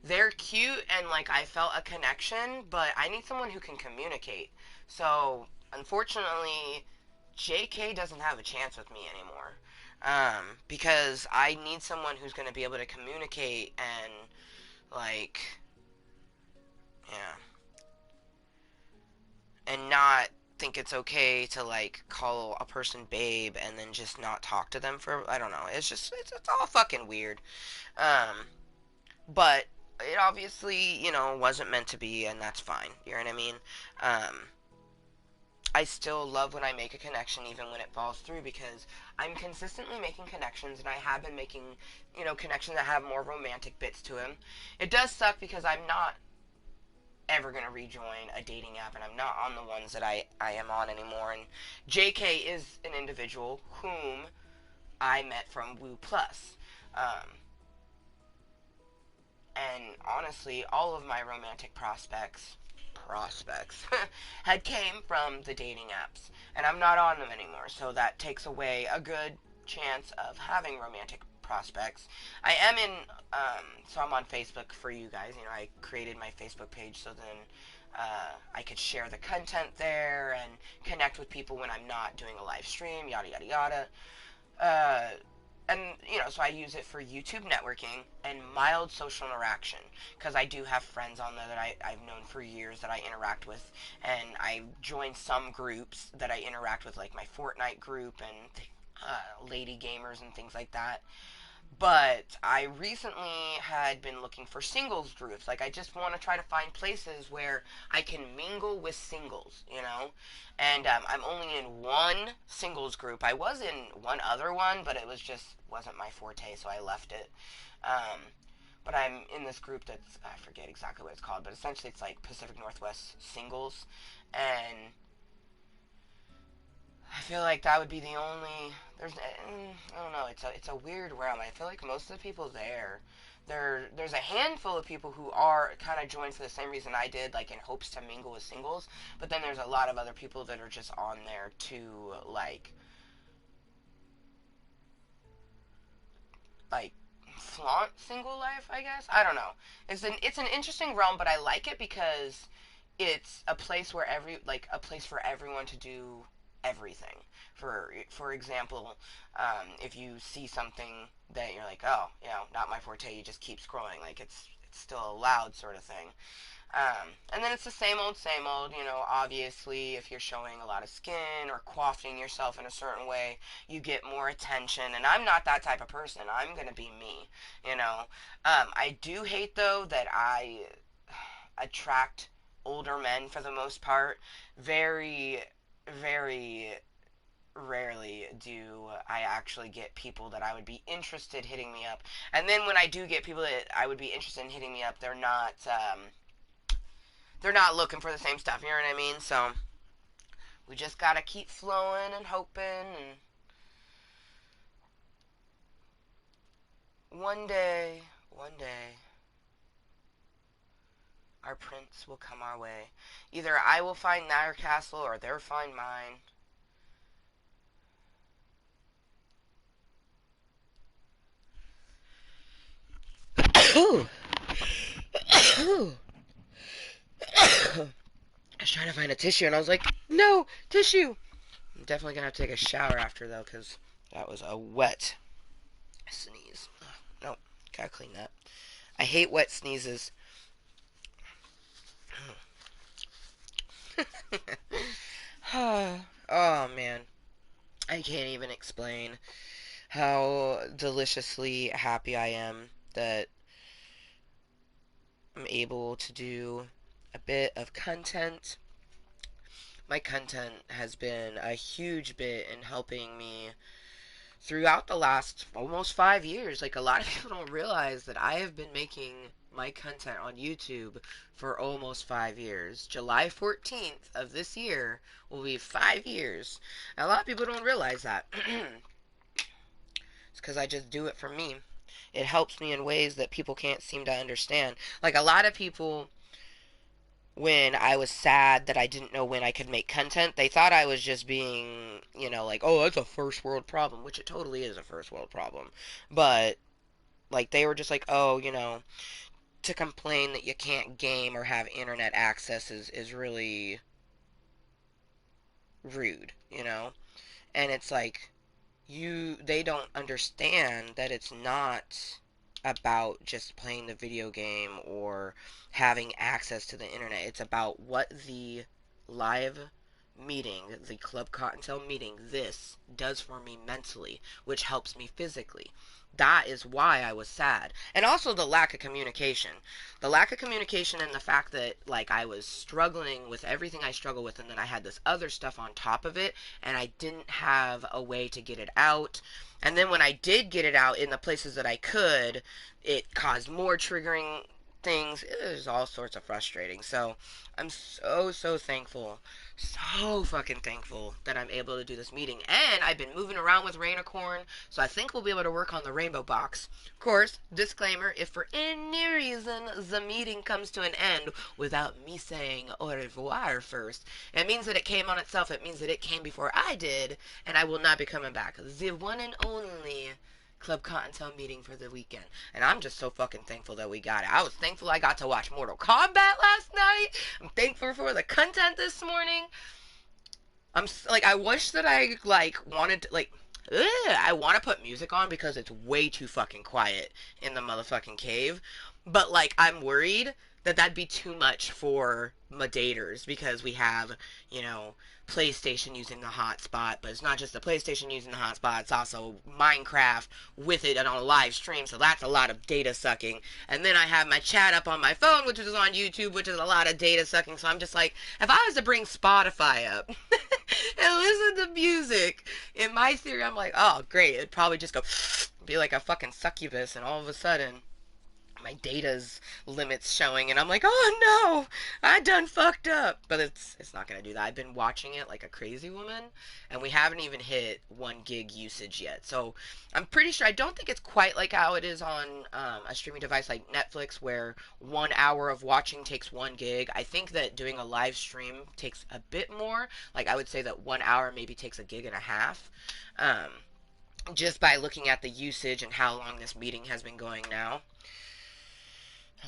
they're cute and, like, I felt a connection, but I need someone who can communicate. So, unfortunately, JK doesn't have a chance with me anymore. Because I need someone who's going to be able to communicate and, like, yeah, and not think it's okay to like call a person babe and then just not talk to them for I don't know. It's all fucking weird. Um but it obviously, wasn't meant to be and that's fine. You know what I mean? Um I still love when I make a connection even when it falls through because I'm consistently making connections and I have been making, connections that have more romantic bits to them. It does suck because I'm not ever going to rejoin a dating app and I'm not on the ones that I am on anymore. And JK is an individual whom I met from Woo Plus. And honestly, all of my romantic prospects had came from the dating apps and I'm not on them anymore, so that takes away a good chance of having romantic prospects. I am in so I'm on Facebook for you guys. I created my Facebook page so then I could share the content there and connect with people when I'm not doing a live stream, yada yada yada. uh, and so I use it for YouTube networking and mild social interaction because I do have friends on there that I've known for years that I interact with, and I join some groups that I interact with, like my Fortnite group and lady gamers and things like that. But I recently had been looking for singles groups. Like, I just want to try to find places where I can mingle with singles, you know? And I'm only in one singles group. I was in one other one, but it was just wasn't my forte, so I left it. Um, but I'm in this group that's, I forget exactly what it's called, but essentially it's like Pacific Northwest singles. And I feel like that would be the only. I don't know. It's a weird realm. I feel like most of the people there's a handful of people who are kind of joined for the same reason I did, like in hopes to mingle with singles. But then there's a lot of other people that are just on there to like flaunt single life. I guess I don't know. It's an interesting realm, but I like it because it's a place where a place for everyone to do everything. For example, if you see something that you're like, oh, not my forte, you just keep scrolling. Like it's still allowed, sort of thing. And then it's the same old. Obviously, if you're showing a lot of skin or coiffing yourself in a certain way, you get more attention. And I'm not that type of person. I'm gonna be me. You know. I do hate though that I attract older men for the most part. Very, very rarely do I actually get people that I would be interested hitting me up. And then when I do get people that I would be interested in hitting me up, they're not looking for the same stuff. You know what I mean? So we just gotta keep flowing and hoping, and one day, our prince will come our way. Either I will find their castle or they'll find mine. Ooh. Ooh. I was trying to find a tissue and I was like, no, tissue. I'm definitely gonna have to take a shower after though, because that was a wet sneeze. Nope, gotta clean that. I hate wet sneezes. Oh man, I can't even explain how deliciously happy I am that I'm able to do a bit of content. My content has been a huge bit in helping me throughout the last almost 5 years. Like, a lot of people don't realize that I have been making my content on YouTube for almost 5 years. July 14th of this year will be 5 years. A lot of people don't realize that. It's because I just do it for me. It helps me in ways that people can't seem to understand. Like, a lot of people, when I was sad that I didn't know when I could make content, they thought I was just being, like, oh, that's a first world problem, which it totally is a first world problem. But, like, they were just like, oh, to complain that you can't game or have internet access is really rude. And it's like, they don't understand that it's not about just playing the video game or having access to the internet. It's about what the live meeting, the Club Cottontail meeting, this does for me mentally, which helps me physically. That is why I was sad. And also the lack of communication. The lack of communication and the fact that, like, I was struggling with everything I struggle with, and then I had this other stuff on top of it, and I didn't have a way to get it out. And then when I did get it out in the places that I could, it caused more triggering things. It was all sorts of frustrating. So I'm so, so thankful, so fucking thankful that I'm able to do this meeting. And I've been moving around with Rainicorn, so I think we'll be able to work on the rainbow box. Of course, disclaimer, if for any reason the meeting comes to an end without me saying au revoir first, it means that it came on itself. It means that it came before I did, and I will not be coming back. The one and only Club Cottontail meeting for the weekend. And I'm just so fucking thankful that we got it. I was thankful I got to watch Mortal Kombat last night. I'm thankful for the content this morning. I wish that I, wanted to, I want to put music on because it's way too fucking quiet in the motherfucking cave. But, I'm worried that'd be too much for my daters because we have, you know, PlayStation using the hotspot, but it's not just the PlayStation using the hotspot, it's also Minecraft with it and on a live stream, so that's a lot of data sucking. And then I have my chat up on my phone, which is on YouTube, which is a lot of data sucking, so I'm just like, if I was to bring Spotify up and listen to music, in my theory, I'm like, oh, great, it'd probably just go be like a fucking succubus, and all of a sudden, my data's limits showing and I'm like, oh no, I done fucked up. But it's not gonna do that. I've been watching it like a crazy woman and we haven't even hit 1 gig usage yet. So I'm pretty sure, I don't think it's quite like how it is on a streaming device like Netflix where 1 hour of watching takes 1 gig. I think that doing a live stream takes a bit more. Like I would say that 1 hour maybe takes a gig and a half. Um, just by looking at the usage and how long this meeting has been going now.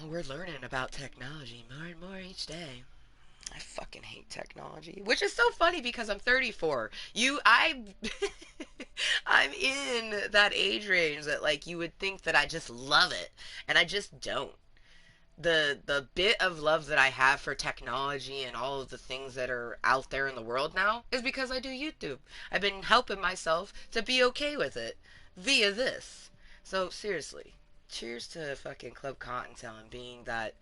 We're learning about technology more and more each day. I fucking hate technology, which is so funny because I'm 34. I'm in that age range that like you would think that I just love it, and I just don't. The bit of love that I have for technology and all of the things that are out there in the world now is because I do YouTube. I've been helping myself to be okay with it via this. So seriously, cheers to fucking Club Cottontale and being that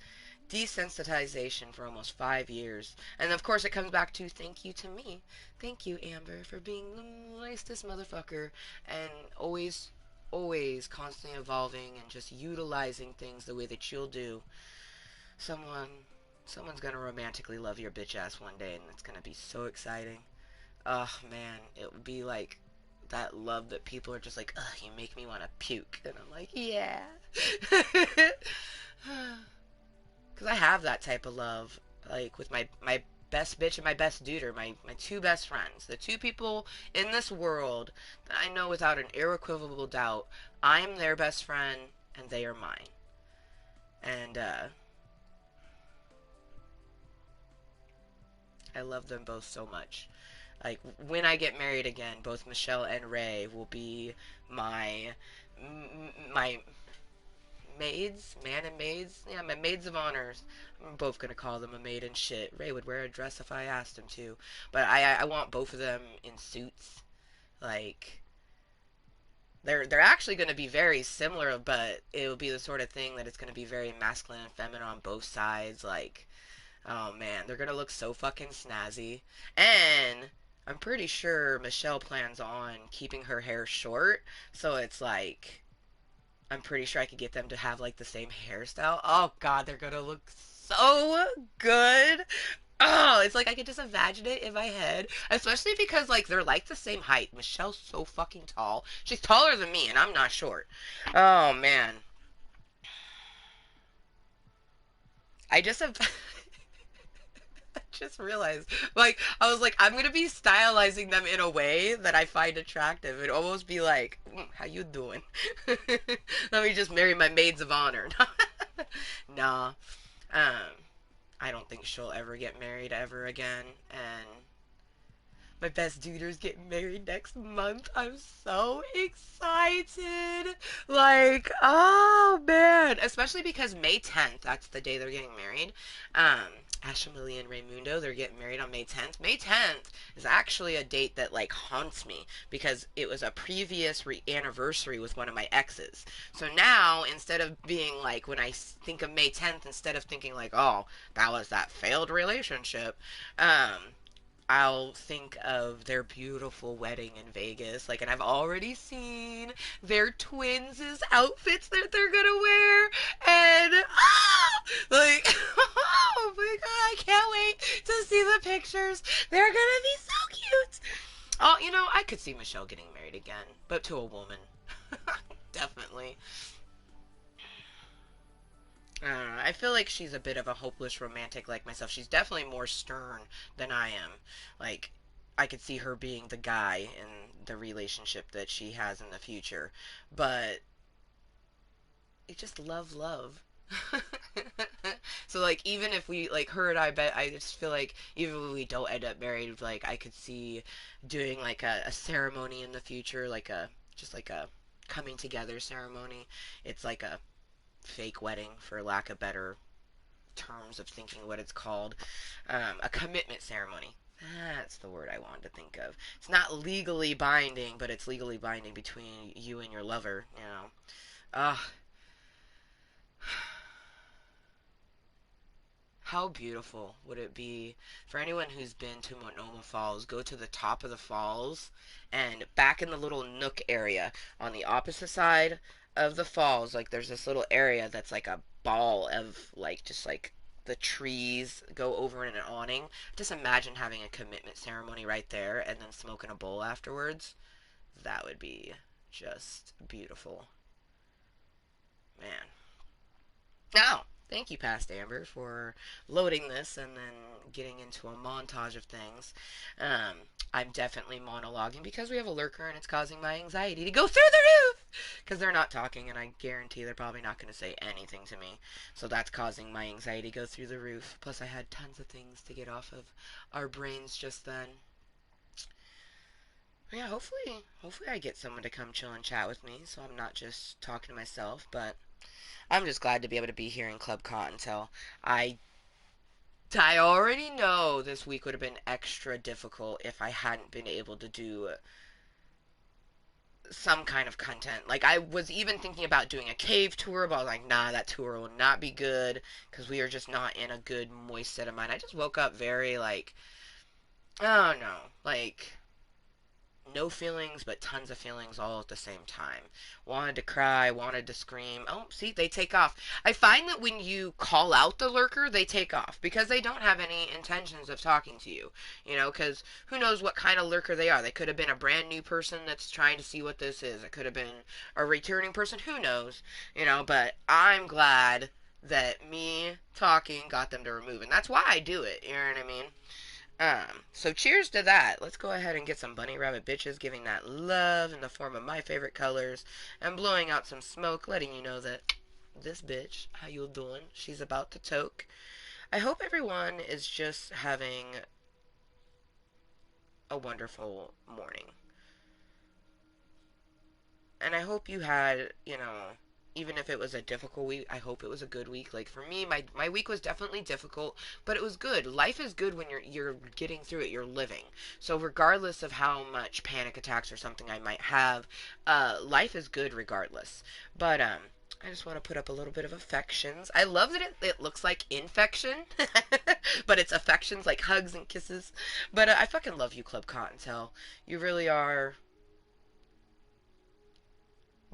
desensitization for almost 5 years. And of course, it comes back to thank you to me. Thank you, Amber, for being the moistest motherfucker and always constantly evolving and just utilizing things the way that you'll do. Someone, someone's gonna romantically love your bitch ass one day, and it's gonna be so exciting. Oh man, it would be like that love that people are just like, ugh, you make me want to puke. And I'm like, yeah. Because I have that type of love. Like, with my best bitch and my best duder, my two best friends. The two people in this world that I know without an irrequivocal doubt, I'm their best friend and they are mine. And, I love them both so much. Like, when I get married again, both Michelle and Ray will be my my maids, man and maids. Yeah, my maids of honors. I'm both gonna call them a maid and shit. Ray would wear a dress if I asked him to, but I want both of them in suits. Like they're actually gonna be very similar, but it will be the sort of thing that it's gonna be very masculine and feminine on both sides. Like, oh man, they're gonna look so fucking snazzy. And I'm pretty sure Michelle plans on keeping her hair short, so it's like I'm pretty sure I could get them to have like the same hairstyle. Oh god, they're gonna look so good. Oh, it's like I could just imagine it in my head. Especially because like they're like the same height. Michelle's so fucking tall. She's taller than me and I'm not short. Oh man. I just have just realized, like, I was like, I'm gonna be stylizing them in a way that I find attractive. It'd almost be like, how you doing? Let me just marry my maids of honor. Nah, um, I don't think she'll ever get married ever again. And my best duder's getting married next month. I'm so excited. Like, oh man. Especially because May 10th, that's the day they're getting married. Ashamili and Raymundo, they're getting married on May 10th. May 10th is actually a date that like haunts me because it was a previous anniversary with one of my exes. So now, instead of being like, when I think of May 10th, instead of thinking like, oh, that was that failed relationship, I'll think of their beautiful wedding in Vegas. Like, and I've already seen their twins' outfits that they're gonna wear. And, like, oh my god, I can't wait to see the pictures. They're gonna be so cute. Oh, you know, I could see Michelle getting married again, but to a woman. Definitely. I don't know. I feel like she's a bit of a hopeless romantic like myself. She's definitely more stern than I am. Like, I could see her being the guy in the relationship that she has in the future. But I just love. So like even if we like her and I bet I just feel like even when we don't end up married, like I could see doing like a ceremony in the future, like a just like a coming together ceremony. It's like a fake wedding for lack of better terms of thinking what it's called. A commitment ceremony. That's the word I wanted to think of. It's not legally binding, but it's legally binding between you and your lover. You know. Uh, how beautiful would it be for anyone who's been to Monoma Falls? Go to the top of the falls, and back in the little nook area on the opposite side of the falls, like there's this little area that's like a ball of like just like the trees go over in an awning. Just imagine having a commitment ceremony right there and then smoking a bowl afterwards. That would be just beautiful. Man. Now, thank you, Past Amber, for loading this and then getting into a montage of things. Um, I'm definitely monologuing because we have a lurker and it's causing my anxiety to go through the roof. Because they're not talking, and I guarantee they're probably not going to say anything to me. So that's causing my anxiety to go through the roof. Plus, I had tons of things to get off of our brains just then. Yeah, hopefully I get someone to come chill and chat with me, so I'm not just talking to myself. But I'm just glad to be able to be here in Club Cottontail. I I already know this week would have been extra difficult if I hadn't been able to do some kind of content. Like, I was even thinking about doing a cave tour, but I was like, nah, that tour will not be good because we are just not in a good, moist set of mind. I just woke up very, like, oh no, like, no feelings, but tons of feelings all at the same time. Wanted to cry, wanted to scream. Oh, see, they take off. I find that when you call out the lurker, they take off because they don't have any intentions of talking to you. You know, because who knows what kind of lurker they are. They could have been a brand new person that's trying to see what this is. It could have been a returning person. Who knows? You know, but I'm glad that me talking got them to remove. And that's why I do it. You know what I mean? So cheers to that. Let's go ahead and get some bunny rabbit bitches giving that love in the form of my favorite colors and blowing out some smoke, letting you know that this bitch, how you doing? She's about to toke. I hope everyone is just having a wonderful morning. And I hope you had, you know, even if it was a difficult week, I hope it was a good week. Like for me, my week was definitely difficult, but it was good. Life is good when you're getting through it, you're living. So regardless of how much panic attacks or something I might have, life is good regardless. But I just want to put up a little bit of affections. I love that it looks like infection, but it's affections like hugs and kisses. But I fucking love you, Club Cottontail. You really are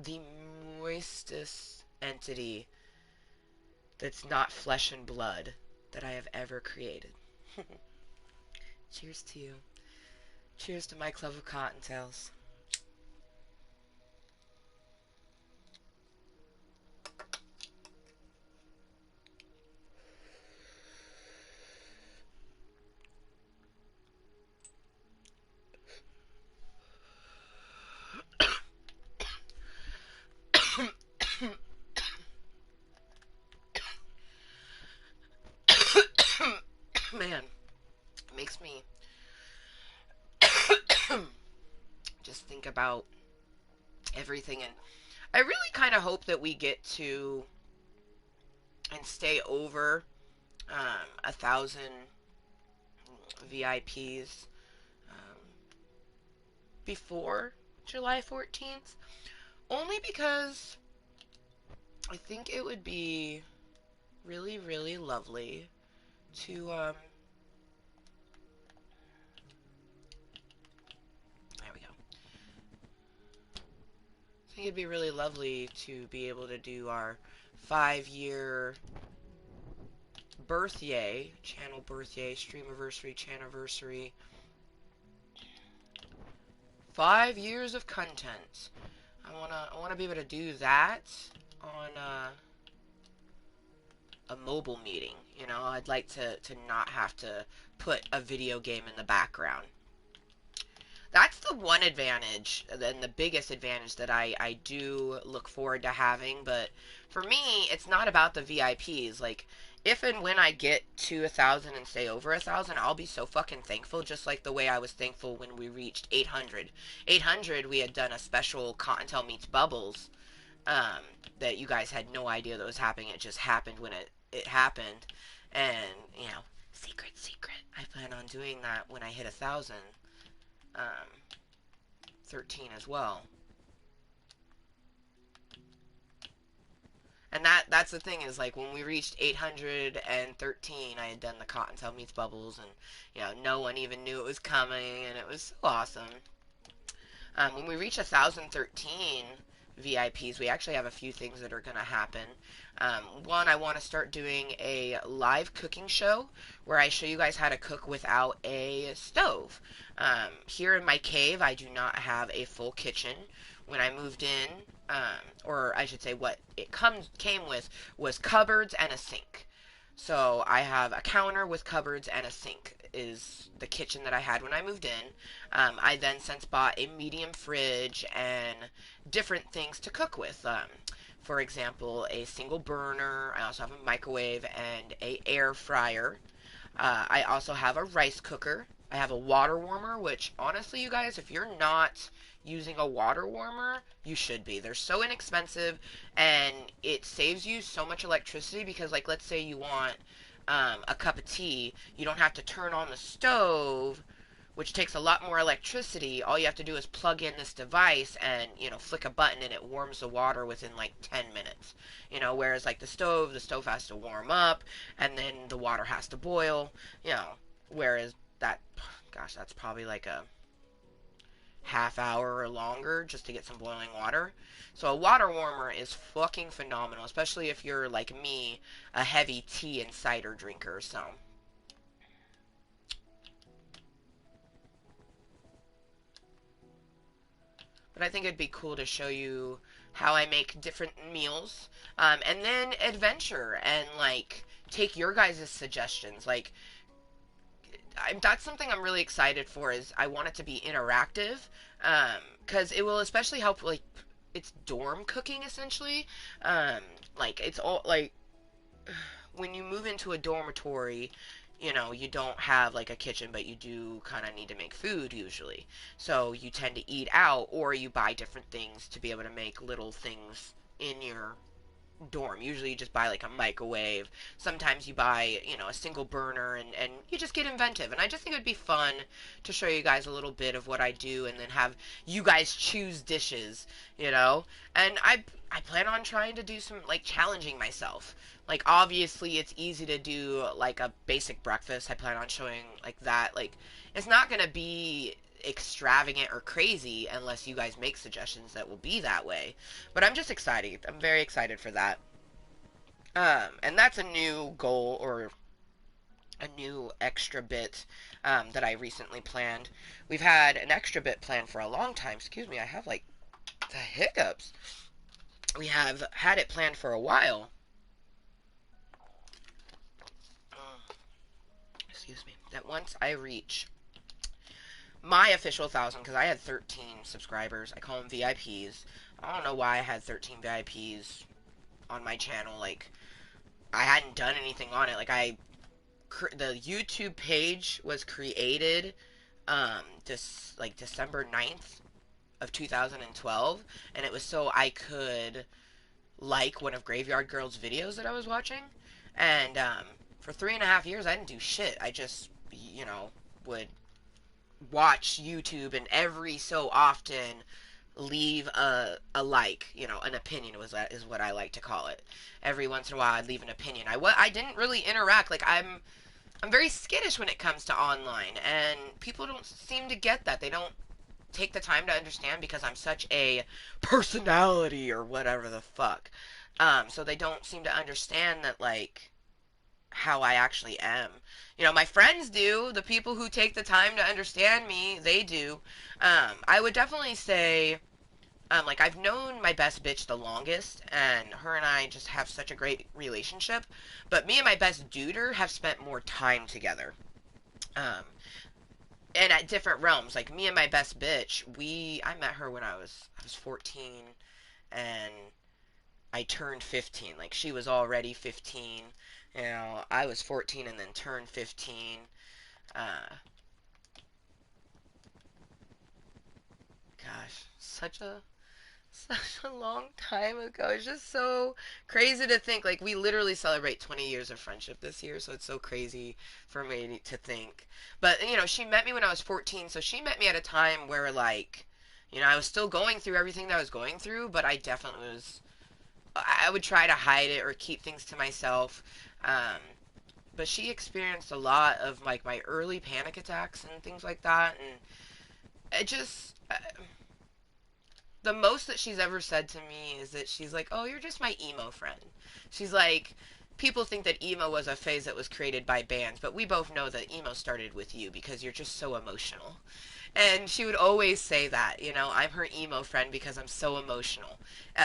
the moistest entity that's not flesh and blood that I have ever created. Cheers to you. Cheers to my club of cottontails. Man, it makes me just think about everything, and I really kind of hope that we get to and stay over 1,000 VIPs before July 14th, only because I think it would be really, really lovely to, there we go. I think it'd be really lovely to be able to do our 5-year birthday, channel birthday, streamiversary, chaniversary. 5 years of content. I wanna be able to do that on a mobile meeting. You know, I'd like to not have to put a video game in the background. That's the one advantage, and the biggest advantage that I do look forward to having. But for me, it's not about the VIPs. Like, if and when I get to 1,000 and stay over 1,000, I'll be so fucking thankful. Just like the way I was thankful when we reached 800. 800, we had done a special Cottontail Meets Bubbles that you guys had no idea that was happening. It just happened when it it happened. And, secret, secret. I plan on doing that when I hit 1,000. 13 as well. And that's the thing is, like, when we reached 813, I had done the Cottontale meets Bubbles, and no one even knew it was coming, and it was so awesome. When we reach 1,013 VIPs, we actually have a few things that are going to happen. One, I want to start doing a live cooking show where I show you guys how to cook without a stove. Here in my cave, I do not have a full kitchen. When I moved in, or I should say what it came with was cupboards and a sink. So I have a counter with cupboards and a sink is the kitchen that I had when I moved in. I then since bought a medium fridge and different things to cook with. For example, a single burner. I also have a microwave and a air fryer. I also have a rice cooker. I have a water warmer, which honestly, you guys, if you're not using a water warmer, you should be. They're so inexpensive, and it saves you so much electricity because, like, let's say you want a cup of tea, you don't have to turn on the stove, which takes a lot more electricity. All you have to do is plug in this device and, flick a button and it warms the water within like 10 minutes. Whereas like the stove has to warm up and then the water has to boil, whereas that's probably like a half hour or longer just to get some boiling water. So a water warmer is fucking phenomenal, especially if you're like me, a heavy tea and cider drinker. So but I think it'd be cool to show you how I make different meals, and then adventure and like take your guys' suggestions. Like, that's something I'm really excited for. Is I want it to be interactive, because it will especially help like it's dorm cooking essentially. Like it's all like when you move into a dormitory, you don't have like a kitchen, but you do kind of need to make food usually. So you tend to eat out or you buy different things to be able to make little things in your dorm. Usually you just buy like a microwave. Sometimes you buy, a single burner and you just get inventive. And I just think it would be fun to show you guys a little bit of what I do and then have you guys choose dishes, you know? And I plan on trying to do some like challenging myself. Like obviously it's easy to do like a basic breakfast. I plan on showing like that. Like it's not going to be extravagant or crazy unless you guys make suggestions that will be that way. But I'm just excited. I'm very excited for that. And that's a new goal or a new extra bit that I recently planned. We've had an extra bit planned for a long time. Excuse me, I have like the hiccups. We have had it planned for a while. Excuse me. That once I reach my official 1,000, because I had 13 subscribers. I call them VIPs. I don't know why I had 13 VIPs on my channel. Like, I hadn't done anything on it. Like, the YouTube page was created, December 9th of 2012, and it was so I could like one of Graveyard Girl's videos that I was watching. And, for 3.5 years, I didn't do shit. I just, would watch YouTube and every so often leave a like, an opinion is what I like to call it. Every once in a while I'd leave an opinion. I didn't really interact. Like I'm very skittish when it comes to online, and people don't seem to get that. They don't take the time to understand because I'm such a personality or whatever the fuck. So they don't seem to understand that like how I actually am. My friends do. The people who take the time to understand me, they do. I would definitely say, like, I've known my best bitch the longest, and her and I just have such a great relationship. But me and my best duder have spent more time together. Um, and at different realms. Like, me and my best bitch, I met her when I was 14, and I turned 15. Like, she was already 15. I was 14 and then turned 15. Uh, Gosh, such a such a long time ago. It's just so crazy to think. Like, we literally celebrate 20 years of friendship this year, so it's so crazy for me to think. But, she met me when I was 14, so she met me at a time where, like, I was still going through everything that I was going through, but I definitely was. I would try to hide it or keep things to myself. Um, but she experienced a lot of, like, my early panic attacks and things like that, and it just. The most that she's ever said to me is that she's like, "Oh, you're just my emo friend." She's like, "People think that emo was a phase that was created by bands, but we both know that emo started with you because you're just so emotional." And she would always say that, I'm her emo friend because I'm so emotional.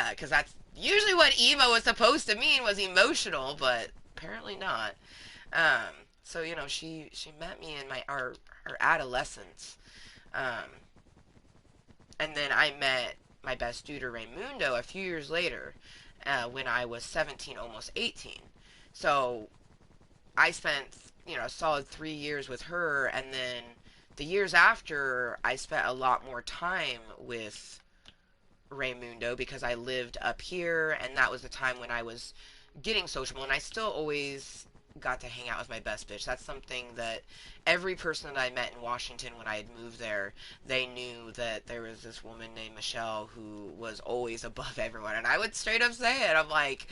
Because that's usually what emo was supposed to mean, was emotional, but apparently not. Um, so, she met me in our adolescence. Um, and then I met my best dude, Raymundo, a few years later, when I was 17, almost 18. So I spent, a solid 3 years with her, and then the years after, I spent a lot more time with Raymundo because I lived up here, and that was the time when I was getting sociable, and I still always got to hang out with my best bitch. That's something that every person that I met in Washington when I had moved there, they knew that there was this woman named Michelle who was always above everyone, and I would straight up say it. I'm like,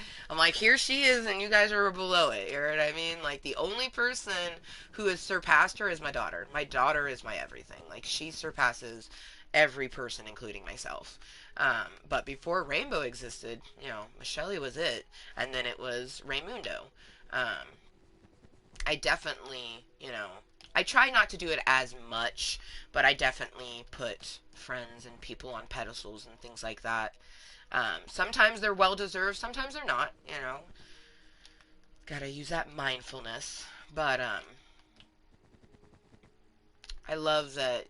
here she is, and you guys are below it. You know what I mean? Like, the only person who has surpassed her is my daughter. My daughter is my everything. Like, she surpasses every person, including myself. But before Rainbow existed, Michelle was it, and then it was Raymundo. Um, I definitely, I try not to do it as much, but I definitely put friends and people on pedestals and things like that. Sometimes they're well deserved, sometimes they're not. Gotta use that mindfulness. But I love that,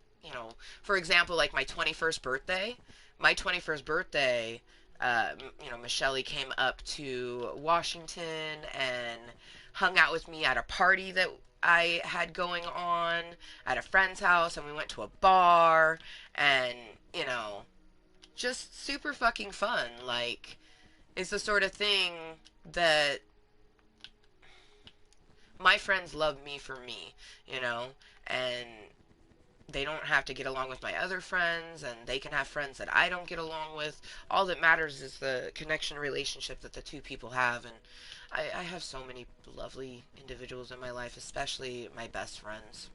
for example, like my 21st birthday. My 21st birthday, Michelle came up to Washington and hung out with me at a party that I had going on at a friend's house, and we went to a bar, and, you know, just super fucking fun. Like, it's the sort of thing that my friends love me for me, and they don't have to get along with my other friends, and they can have friends that I don't get along with. All that matters is the connection relationship that the two people have, and I have so many lovely individuals in my life, especially my best friends.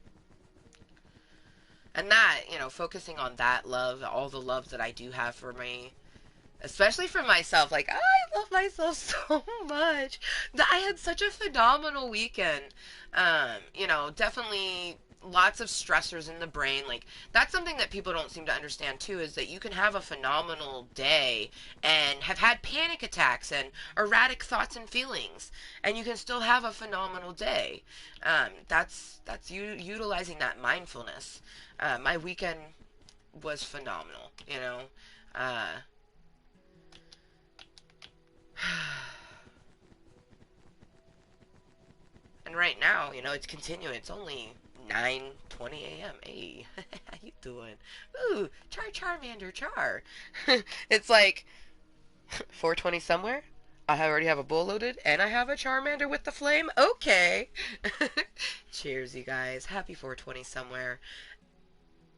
And that, focusing on that love, all the love that I do have for me, especially for myself. Like, I love myself so much. I had such a phenomenal weekend. Definitely lots of stressors in the brain. Like, that's something that people don't seem to understand too, is that you can have a phenomenal day and have had panic attacks and erratic thoughts and feelings, and you can still have a phenomenal day. That's you utilizing that mindfulness. My weekend was phenomenal. Uh, And right now, it's continuing. It's only 9:20 a.m. Hey, how you doing? Ooh, Charmander, char. It's like 4:20 somewhere. I already have a bull loaded, and I have a Charmander with the flame. Okay. Cheers, you guys. Happy 4:20 somewhere.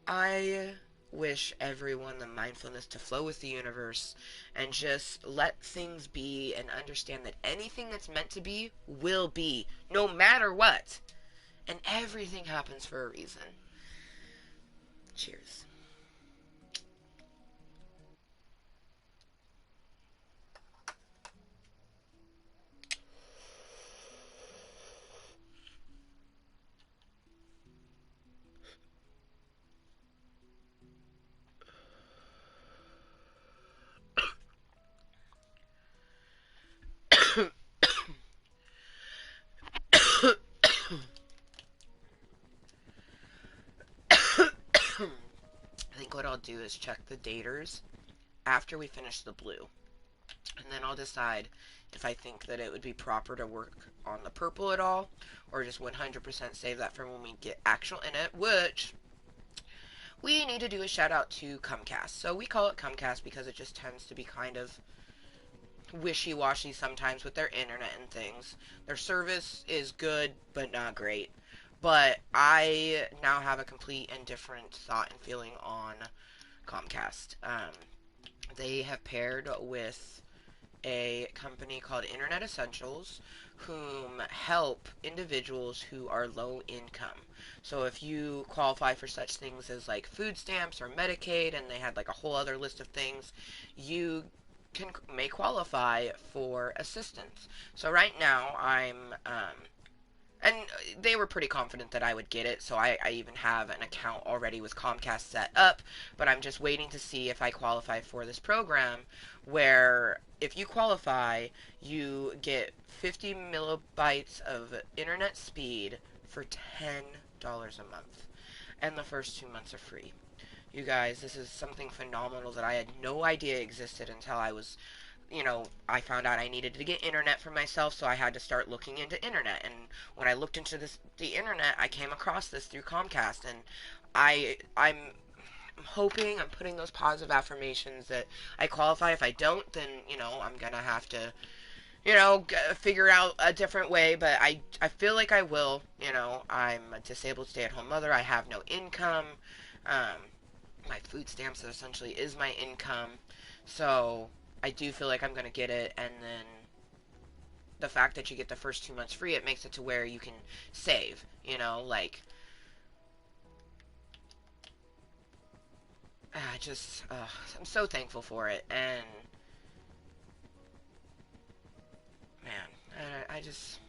I wish everyone the mindfulness to flow with the universe and just let things be and understand that anything that's meant to be will be, no matter what. And everything happens for a reason. Cheers. I think what I'll do is check the daters after we finish the blue. And then I'll decide if I think that it would be proper to work on the purple at all, or just 100% save that for when we get actual in it, which we need to do a shout out to Comcast. So we call it Comcast because it just tends to be kind of wishy-washy sometimes with their internet and things. Their service is good, but not great. But I now have a complete and different thought and feeling on Comcast. They have paired with a company called Internet Essentials, whom help individuals who are low income. So if you qualify for such things as like food stamps or Medicaid, and they had like a whole other list of things, you may qualify for assistance. So right now and they were pretty confident that I would get it, so I even have an account already with Comcast set up, but I'm just waiting to see if I qualify for this program where if you qualify, you get 50 millibytes of internet speed for $10 a month, and the first 2 months are free. You guys, this is something phenomenal that I had no idea existed until I found out I needed to get internet for myself, so I had to start looking into internet. And when I looked into the internet, I came across this through Comcast, and I'm hoping, I'm putting those positive affirmations that I qualify. If I don't, then I'm gonna have to figure out a different way. But I feel like I will. I'm a disabled stay-at-home mother. I have no income. Um, my food stamps essentially is my income, so I do feel like I'm gonna get it. And then the fact that you get the first 2 months free, it makes it to where you can save. Like just I'm so thankful for it. And man, I just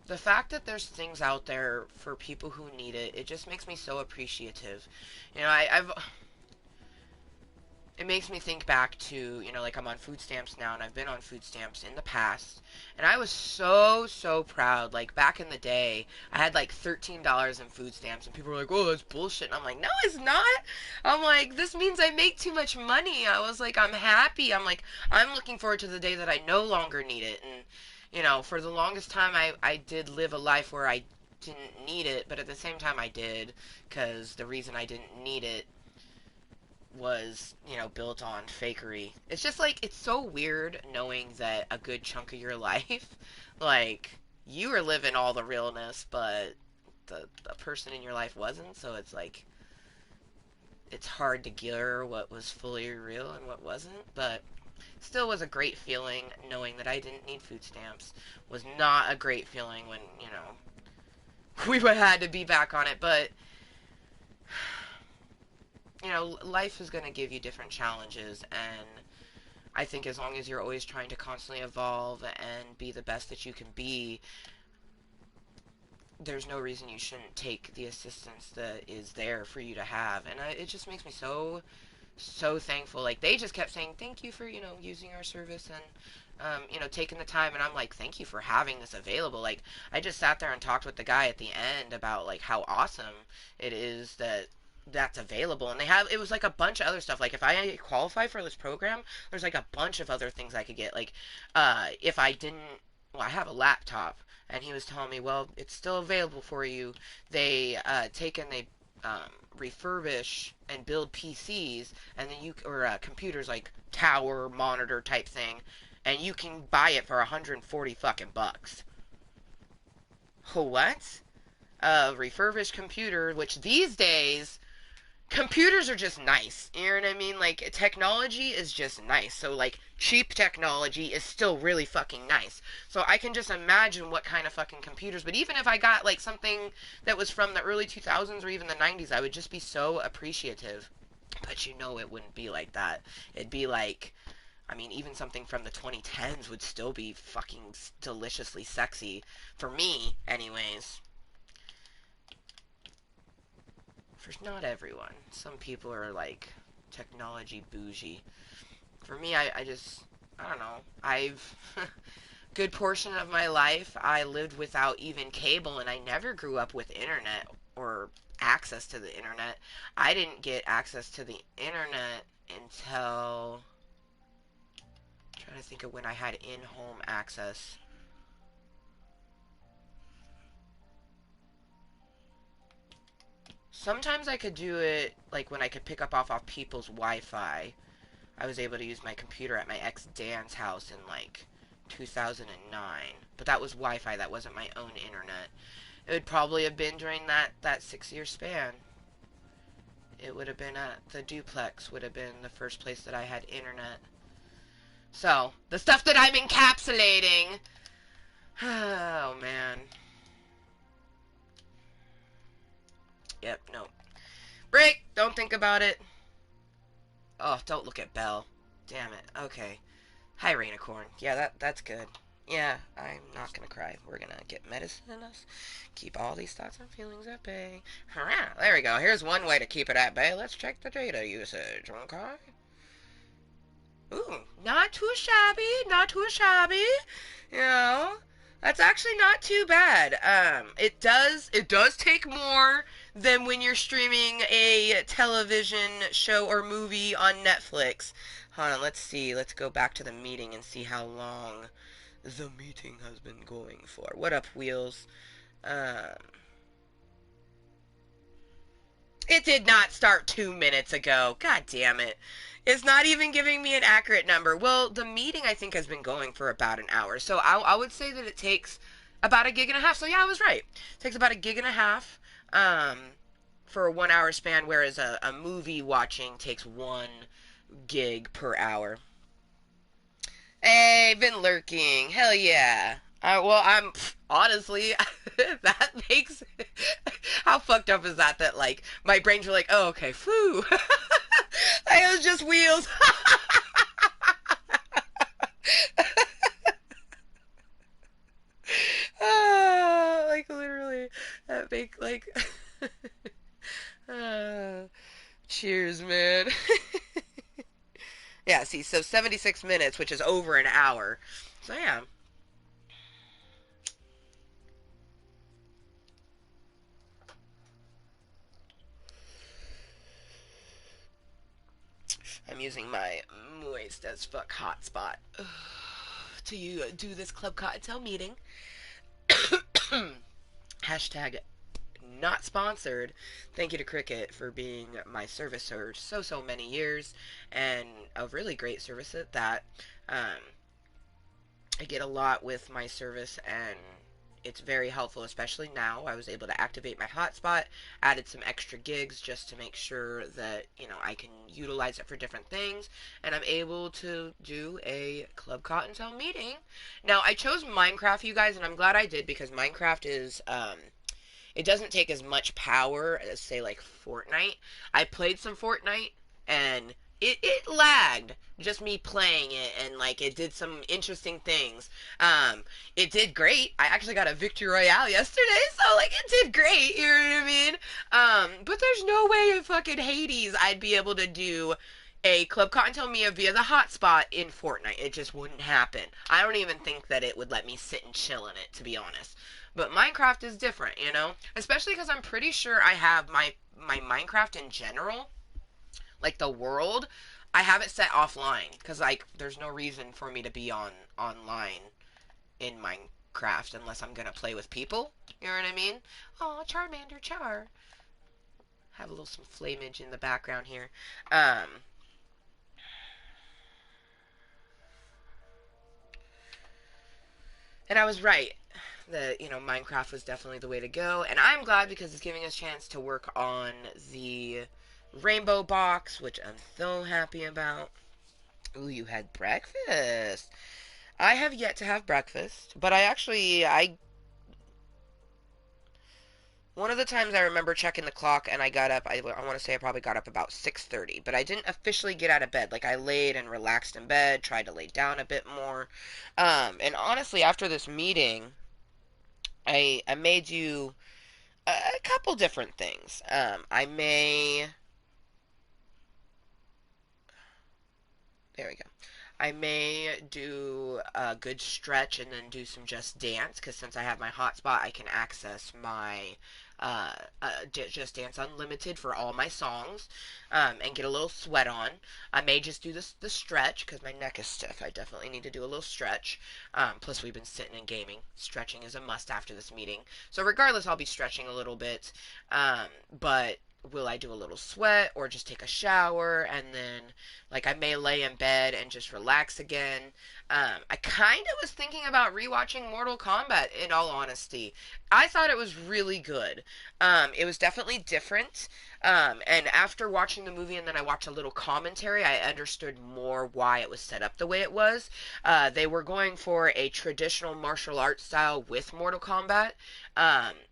the fact that there's things out there for people who need it, it just makes me so appreciative. I've it makes me think back to, like I'm on food stamps now, and I've been on food stamps in the past, and I was so proud. Like back in the day, I had like $13 in food stamps, and people were like, "Oh, that's bullshit." And I'm like, "No, it's not." I'm like, "This means I make too much money." I was like, "I'm happy." I'm like, "I'm looking forward to the day that I no longer need it." And for the longest time, I did live a life where I didn't need it, but at the same time, I did, because the reason I didn't need it was, built on fakery. It's just like, it's so weird knowing that a good chunk of your life, like, you were living all the realness, but the person in your life wasn't, so it's like, it's hard to gear what was fully real and what wasn't, but still was a great feeling knowing that I didn't need food stamps. Was not a great feeling when, we had to be back on it, but life is going to give you different challenges, and I think as long as you're always trying to constantly evolve and be the best that you can be, there's no reason you shouldn't take the assistance that is there for you to have. And it just makes me so thankful. Like, they just kept saying thank you for using our service, and taking the time. And I'm like, thank you for having this available. Like, I just sat there and talked with the guy at the end about like how awesome it is that that's available. And it was like a bunch of other stuff. Like, if I qualify for this program, there's like a bunch of other things I could get. Like, if I didn't, well, I have a laptop, and he was telling me, well, it's still available for you. They they refurbish and build PCs, and then or computers, like tower monitor type thing, and you can buy it for 140 fucking bucks. What? A refurbished computer, which these days computers are just nice. You know what I mean? Like, technology is just nice. So, like, cheap technology is still really fucking nice. So I can just imagine what kind of fucking computers. But even if I got, like, something that was from the early 2000s or even the 90s, I would just be so appreciative. But it wouldn't be like that. It'd be like, I mean, even something from the 2010s would still be fucking deliciously sexy. For me, anyways. For not everyone. Some people are like technology bougie. For me, I don't know. I've good portion of my life I lived without even cable, and I never grew up with internet or access to the internet. I didn't get access to the internet until, I'm trying to think of when I had in-home access. sometimes I could do it like when I could pick up off people's Wi-Fi. I was able to use my computer at my ex-Dan's house in like 2009, but that was Wi-Fi. That wasn't my own internet. It would probably have been during that 6 year span. It would have been at the duplex. Would have been the first place that I had internet. So the stuff that I'm encapsulating. Oh man. Yep. No. Break. Don't think about it. Oh, don't look at Belle. Damn it. Okay. Hi, Rainicorn. Yeah, that's good. Yeah, I'm not gonna cry. We're gonna get medicine in us. Keep all these thoughts and feelings at bay. Hurrah! There we go. Here's one way to keep it at bay. Let's check the data usage, okay? Ooh, not too shabby. Not too shabby. You know, that's actually not too bad. It does take more than when you're streaming a television show or movie on Netflix. Hold on, let's see. Let's go back to the meeting and see how long the meeting has been going for. What up, Wheels? Um, it did not start 2 minutes ago. God damn it. It's not even giving me an accurate number. Well, the meeting I think has been going for about an hour. So I would say that it takes about a gig and a half. So yeah, I was right. It takes about a gig and a half um, for a 1 hour span, whereas a movie watching takes 1 gig per hour. Hey, been lurking. Hell yeah. Well, I'm honestly that makes how fucked up is that? That like my brains were like, oh okay, phew. It was just wheels. Like literally, that make like. uh, Cheers, man. Yeah, see, so 76 minutes, which is over an hour. So yeah. I'm using my moist as fuck hotspot to do this Club Cottontail meeting. Hashtag not sponsored. Thank you to Cricket for being my service for so many years, and a really great service at that. Um, I get a lot with my service, and it's very helpful, especially now. I was able to activate my hotspot, added some extra gigs just to make sure that, I can utilize it for different things, and I'm able to do a Club Cottontail meeting. Now, I chose Minecraft, you guys, and I'm glad I did because Minecraft is, it doesn't take as much power as, say, like Fortnite. I played some Fortnite, and it lagged just me playing it, and like it did some interesting things. It did great. I actually got a victory royale yesterday, so like it did great. You know what I mean? But there's no way in fucking Hades I'd be able to do a Club Cottontail Mia via the hotspot in Fortnite. It just wouldn't happen. I don't even think that it would let me sit and chill in it, to be honest. But Minecraft is different, especially because I'm pretty sure I have my Minecraft in general, like the world, I have it set offline because like there's no reason for me to be online in Minecraft unless I'm gonna play with people. You know what I mean? Oh, Charmander, Char. Have a little some flamage in the background here. Um, and I was right that Minecraft was definitely the way to go, and I'm glad because it's giving us a chance to work on the rainbow box, which I'm so happy about. Ooh, you had breakfast. I have yet to have breakfast, but I one of the times I remember checking the clock and I got up, I want to say I probably got up about 6:30, but I didn't officially get out of bed. Like I laid and relaxed in bed, tried to lay down a bit more. And honestly, after this meeting, I made you a couple different things. I may There we go. I may do a good stretch and then do some Just Dance because since I have my hotspot, I can access my Just Dance Unlimited for all my songs and get a little sweat on. I may just do the stretch because my neck is stiff. I definitely need to do a little stretch. Plus, we've been sitting and gaming. Stretching is a must after this meeting. So regardless, I'll be stretching a little bit. But will I do a little sweat or just take a shower and then like I may lay in bed and just relax again. I kind of was thinking about rewatching Mortal Kombat in all honesty. I thought it was really good. It was definitely different. And after watching the movie and then I watched a little commentary, I understood more why it was set up the way it was. They were going for a traditional martial arts style with Mortal Kombat.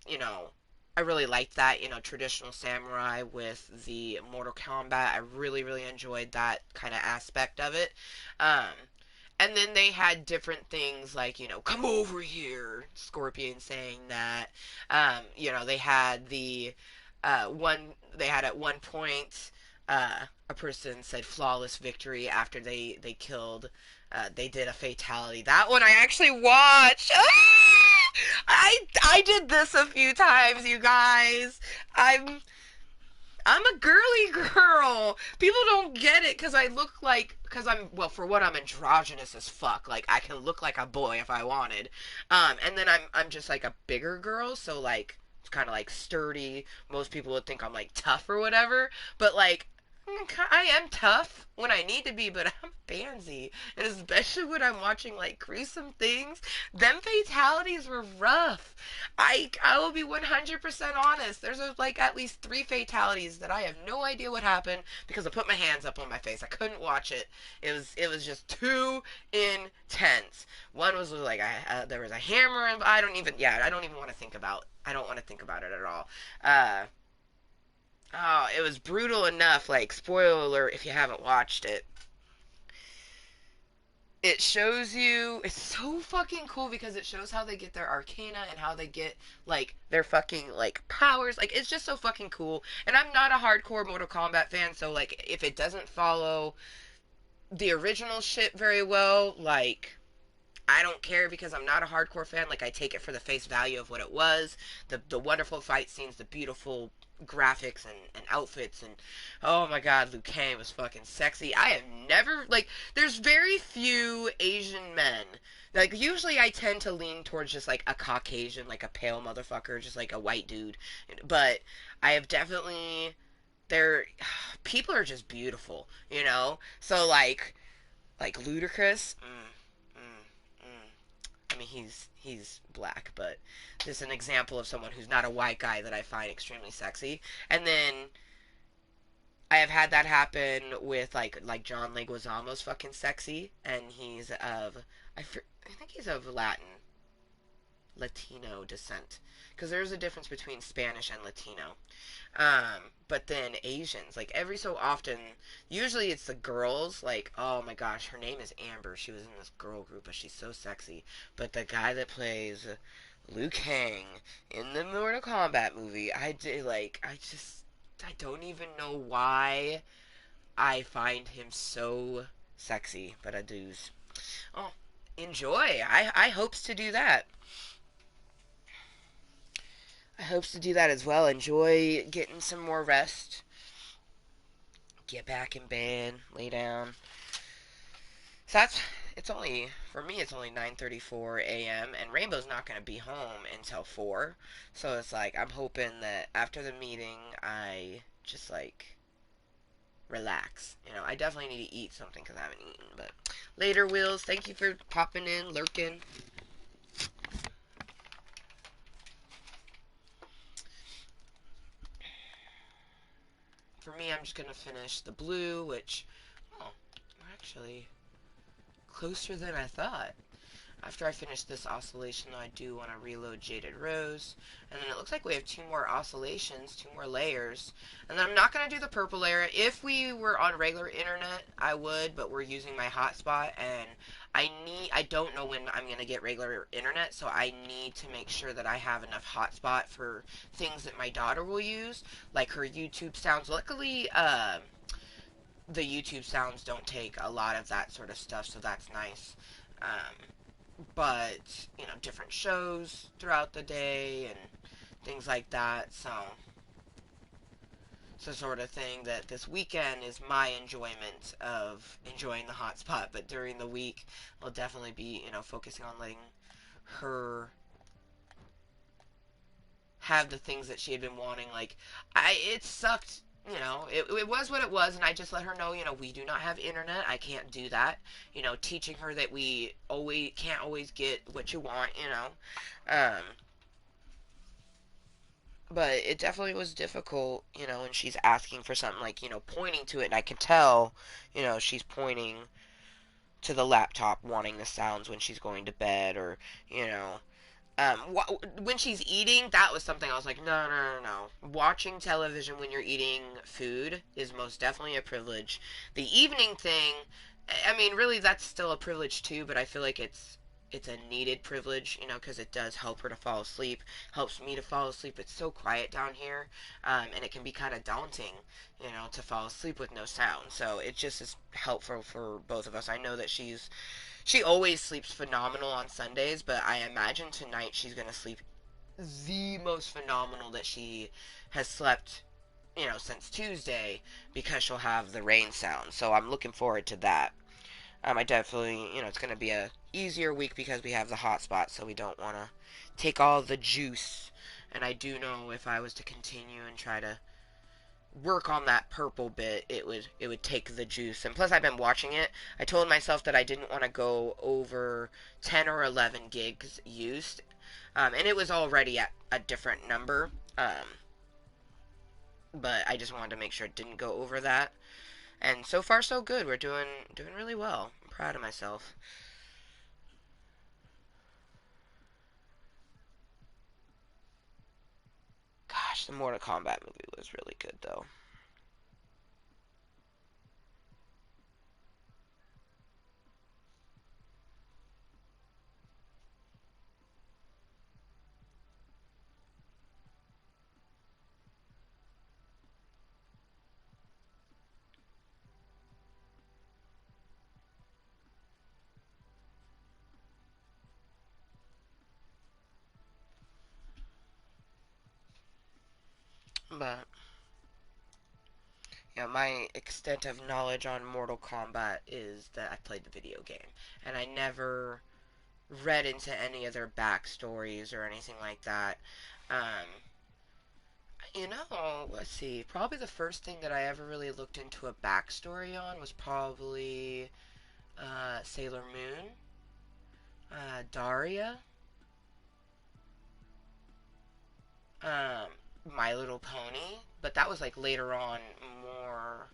You know, I really liked that, traditional samurai with the Mortal Kombat. I really, really enjoyed that kind of aspect of it. Um, and then they had different things like, come over here, Scorpion saying that. They had they had at one point, a person said flawless victory after they killed, they did a fatality. That one I actually watched. I did this a few times, you guys. I'm I'm a girly girl. People don't get it because I look like because I'm well for what I'm androgynous as fuck. Like I can look like a boy if I wanted. And then I'm just like a bigger girl, so like it's kind of like sturdy. Most people would think I'm like tough or whatever, but like I am tough when I need to be, but I'm pansy. And especially when I'm watching like gruesome things, them fatalities were rough. I will be 100% honest. There's like at least 3 fatalities that I have no idea what happened because I put my hands up on my face. I couldn't watch it. It was just too intense. One was like there was a hammer and I don't even want to think about. I don't want to think about it at all. Oh, it was brutal enough. Like, spoiler alert if you haven't watched it. It shows you. It's so fucking cool because it shows how they get their arcana and how they get, like, their fucking, like, powers. Like, it's just so fucking cool. And I'm not a hardcore Mortal Kombat fan, so, like, if it doesn't follow the original shit very well, like, I don't care because I'm not a hardcore fan. Like I take it for the face value of what it was. The wonderful fight scenes, the beautiful graphics and outfits and oh my god, Liu Kang was fucking sexy. I have never like there's very few Asian men. Like usually I tend to lean towards just like a Caucasian, like a pale motherfucker, just like a white dude. But I have definitely they're people are just beautiful, you know? So like Ludacris, I mean, he's black, but this is an example of someone who's not a white guy that I find extremely sexy. And then I have had that happen with like John Leguizamo's fucking sexy, and he's of I think he's of Latino descent because there's a difference between Spanish and Latino. But then Asians, like every so often, usually it's the girls, like, oh my gosh, her name is Amber. She was in this girl group, but she's so sexy. But the guy that plays Liu Kang in the Mortal Kombat movie, I don't even know why I find him so sexy, but I do. Oh, enjoy. I hopes to do that. I hopes to do that as well. Enjoy getting some more rest. Get back in bed, lay down. So that's it's only for me. It's only 9:34 a.m. and Rainbow's not gonna be home until 4. So it's like I'm hoping that after the meeting I just like relax. I definitely need to eat something because I haven't eaten. But later, Wills. Thank you for popping in, lurking. For me, I'm just gonna finish the blue, which we're actually closer than I thought. After I finish this oscillation, though, I do want to reload Jaded Rose. And then it looks like we have 2 more oscillations, 2 more layers. And then I'm not going to do the purple layer. If we were on regular internet, I would, but we're using my hotspot, and I don't know when I'm going to get regular internet, so I need to make sure that I have enough hotspot for things that my daughter will use, like her YouTube sounds. Luckily, the YouTube sounds don't take a lot of that sort of stuff, so that's nice. But different shows throughout the day and things like that. So it's the sort of thing that this weekend is my enjoyment of enjoying the hotspot. But during the week, I'll definitely be focusing on letting her have the things that she had been wanting. Like, it sucked. It was what it was, and I just let her know, we do not have internet. I can't do that. Teaching her that we always can't always get what you want. But it definitely was difficult, and she's asking for something, like, pointing to it, and I can tell, she's pointing to the laptop wanting the sounds when she's going to bed, or, you know, when she's eating, that was something I was like, no, no, no, no. Watching television when you're eating food is most definitely a privilege. The evening thing, I mean, really, that's still a privilege too, but I feel like it's a needed privilege, because it does help her to fall asleep, helps me to fall asleep. It's so quiet down here, and it can be kind of daunting, to fall asleep with no sound. So it just is helpful for both of us. I know that she always sleeps phenomenal on Sundays, but I imagine tonight she's going to sleep the most phenomenal that she has slept, since Tuesday, because she'll have the rain sound. So I'm looking forward to that. I definitely, it's going to be a easier week because we have the hotspot, so we don't want to take all the juice. And I do know if I was to continue and try to work on that purple bit, it would take the juice. And plus, I've been watching it. I told myself that I didn't want to go over 10 or 11 gigs used, and it was already at a different number. But I just wanted to make sure it didn't go over that. And so far, so good. We're doing really well. I'm proud of myself. Gosh, the Mortal Kombat movie was really good, though. But my extent of knowledge on Mortal Kombat is that I played the video game, and I never read into any of their backstories or anything like that. Um, let's see. Probably the first thing that I ever really looked into a backstory on was probably Sailor Moon, Daria, um, My Little Pony. But that was like later on, more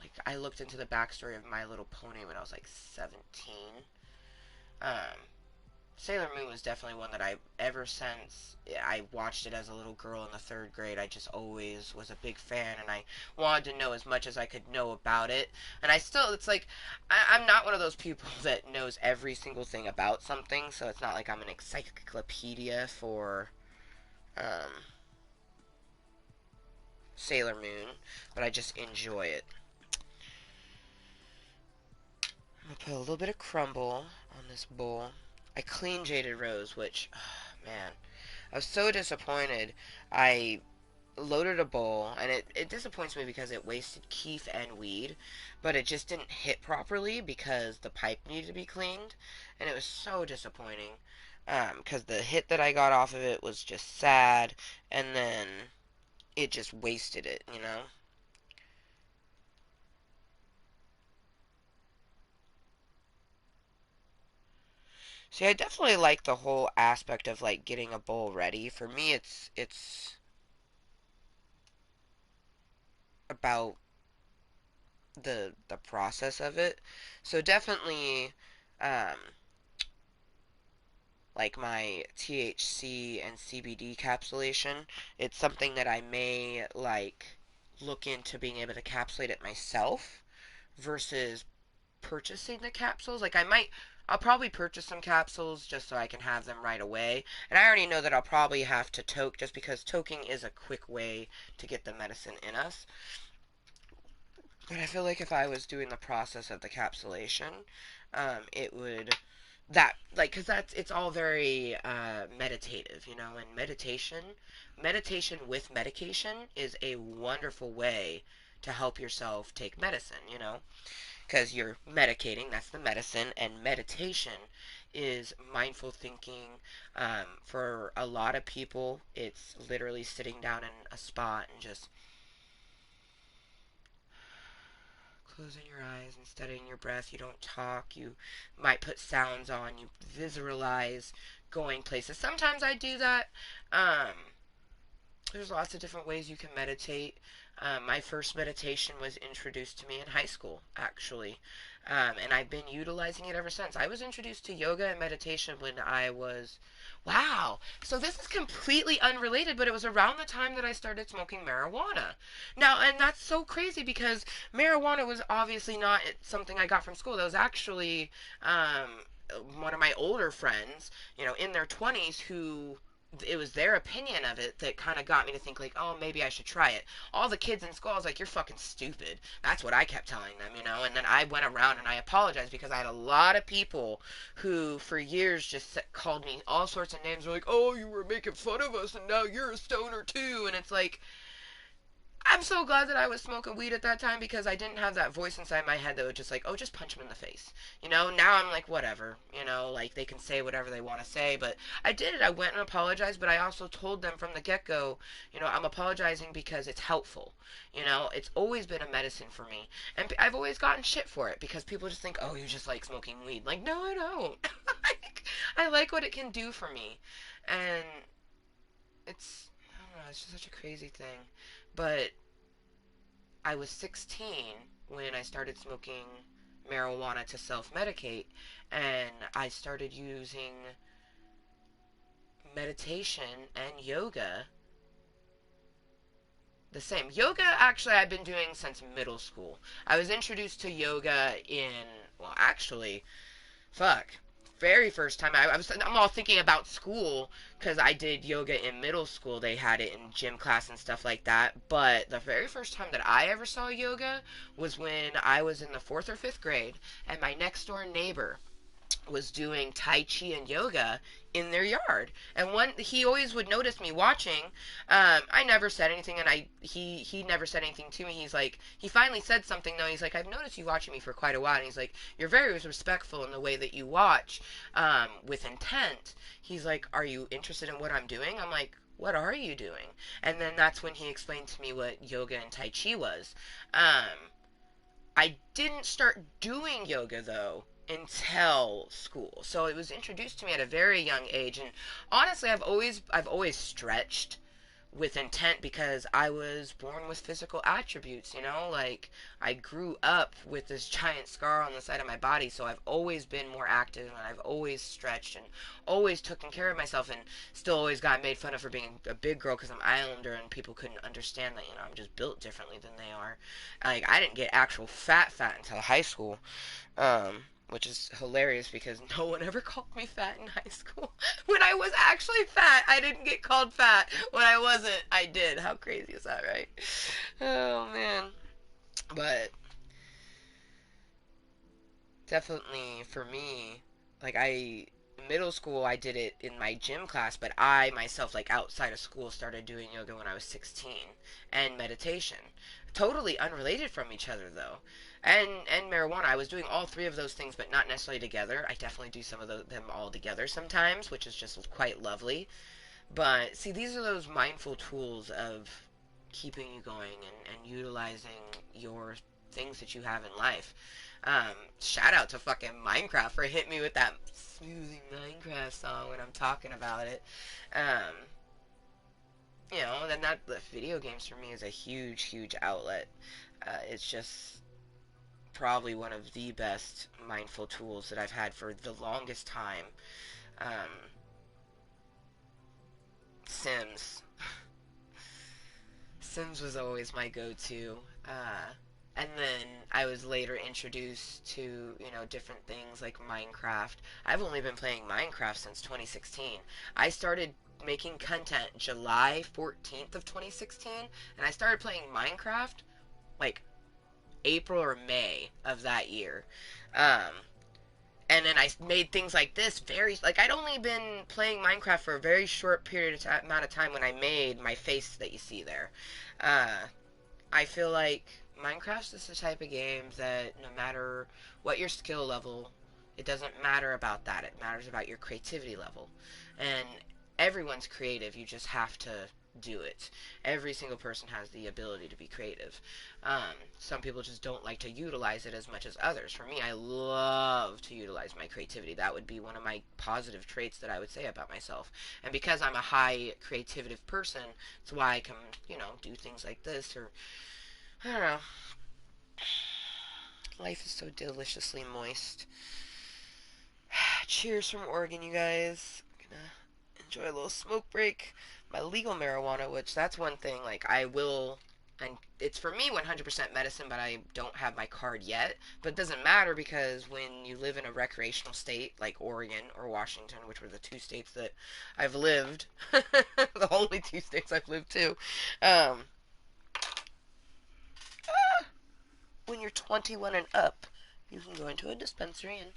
like I looked into the backstory of My Little Pony when I was like 17. Um, Sailor Moon was definitely one that I, ever since I watched it as a little girl in the third grade, I just always was a big fan, and I wanted to know as much as I could know about it. And I still, it's like, I'm not one of those people that knows every single thing about something, so it's not like I'm an encyclopedia for um, Sailor Moon, but I just enjoy it. I'm gonna put a little bit of crumble on this bowl. I clean Jaded Rose, which, man, I was so disappointed. I loaded a bowl, and it disappoints me because it wasted keef and weed, but it just didn't hit properly because the pipe needed to be cleaned, and it was so disappointing. Because the hit that I got off of it was just sad, and then it just wasted it. See, I definitely like the whole aspect of like getting a bowl ready. For me, it's about the process of it. So definitely, um, like my THC and CBD capsulation, it's something that I may like look into being able to capsulate it myself versus purchasing the capsules. Like I'll probably purchase some capsules just so I can have them right away. And I already know that I'll probably have to toke just because toking is a quick way to get the medicine in us. But I feel like if I was doing the process of the capsulation, it would that like because that's it's all very meditative, and meditation with medication is a wonderful way to help yourself take medicine, because you're medicating, that's the medicine, and meditation is mindful thinking. For a lot of people, it's literally sitting down in a spot and just closing your eyes and studying your breath. You don't talk. You might put sounds on. You visualize going places. Sometimes I do that. There's lots of different ways you can meditate. My first meditation was introduced to me in high school, actually. And I've been utilizing it ever since. I was introduced to yoga and meditation when I was. Wow! So this is completely unrelated, but it was around the time that I started smoking marijuana. Now, and that's so crazy because marijuana was obviously not something I got from school. That was actually one of my older friends, in their 20s who it was their opinion of it that kind of got me to think like, oh, maybe I should try it. All the kids in school, I was like, you're fucking stupid. That's what I kept telling them. And then I went around and I apologized because I had a lot of people who for years just called me all sorts of names. They're like, oh, you were making fun of us and now you're a stoner too. And it's like, I'm so glad that I was smoking weed at that time because I didn't have that voice inside my head that was just like, oh, just punch him in the face. Now I'm like, whatever. Like they can say whatever they want to say. But I did it. I went and apologized, but I also told them from the get go, I'm apologizing because it's helpful. It's always been a medicine for me. And I've always gotten shit for it because people just think, oh, you just like smoking weed. Like, no, I don't. I like what it can do for me. And I don't know, it's just such a crazy thing. But I was 16 when I started smoking marijuana to self medicate, and I started using meditation and yoga. The same. Yoga, actually, I've been doing since middle school. I was introduced to yoga well, actually, fuck. Very first time I'm all thinking about school because I did yoga in middle school. They had it in gym class and stuff like that. But the very first time that I ever saw yoga was when I was in the fourth or fifth grade, and my next door neighbor was doing tai chi and yoga in their yard. And he always would notice me watching. I never said anything, and he never said anything to me. He finally said something though. He's like, I've noticed you watching me for quite a while. And he's like, you're very respectful in the way that you watch, with intent. He's like, are you interested in what I'm doing? I'm like, what are you doing? And then that's when he explained to me what yoga and tai chi was. I didn't start doing yoga though until school. So it was introduced to me at a very young age, and honestly I've always stretched with intent because I was born with physical attributes. Like I grew up with this giant scar on the side of my body, so I've always been more active and I've always stretched and always taken care of myself, and still always got made fun of for being a big girl because I'm Islander and people couldn't understand that I'm just built differently than they are. Like I didn't get actual fat until high school. Which is hilarious because no one ever called me fat in high school. When I was actually fat, I didn't get called fat. When I wasn't, I did. How crazy is that, right? Oh, man. But definitely for me, like middle school, I did it in my gym class, but I myself, like outside of school, started doing yoga when I was 16 and meditation. Totally unrelated from each other, though. And marijuana. I was doing all three of those things, but not necessarily together. I definitely do some of them all together sometimes, which is just quite lovely. But see, these are those mindful tools of keeping you going and utilizing your things that you have in life. Shout out to fucking Minecraft for hitting me with that smoothing Minecraft song when I'm talking about it. Um, then that the video games for me is a huge, huge outlet. It's just probably one of the best mindful tools that I've had for the longest time. Um, Sims. Sims was always my go-to. And then I was later introduced to, different things like Minecraft. I've only been playing Minecraft since 2016. I started making content July 14th of 2016, and I started playing Minecraft like April or May of that year. Um, and then I made things like this I'd only been playing Minecraft for a very short period of amount of time when I made my face that you see there. Uh, I feel like Minecraft's just the type of game that no matter what your skill level It doesn't matter about that. It matters about your creativity level. And everyone's creative. You just have to do it. Every single person has the ability to be creative. Some people just don't like to utilize it as much as others. For me, I love to utilize my creativity. That would be one of my positive traits that I would say about myself. And because I'm a high creative person, it's why I can, do things like this, or I don't know. Life is so deliciously moist. Cheers from Oregon, you guys. Gonna enjoy a little smoke break. My legal marijuana, which that's one thing, like, I will, and it's for me 100% medicine, but I don't have my card yet. But it doesn't matter because when you live in a recreational state like Oregon or Washington, which were the two states that I've lived, the only two states I've lived to, um, when you're 21 and up, you can go into a dispensary and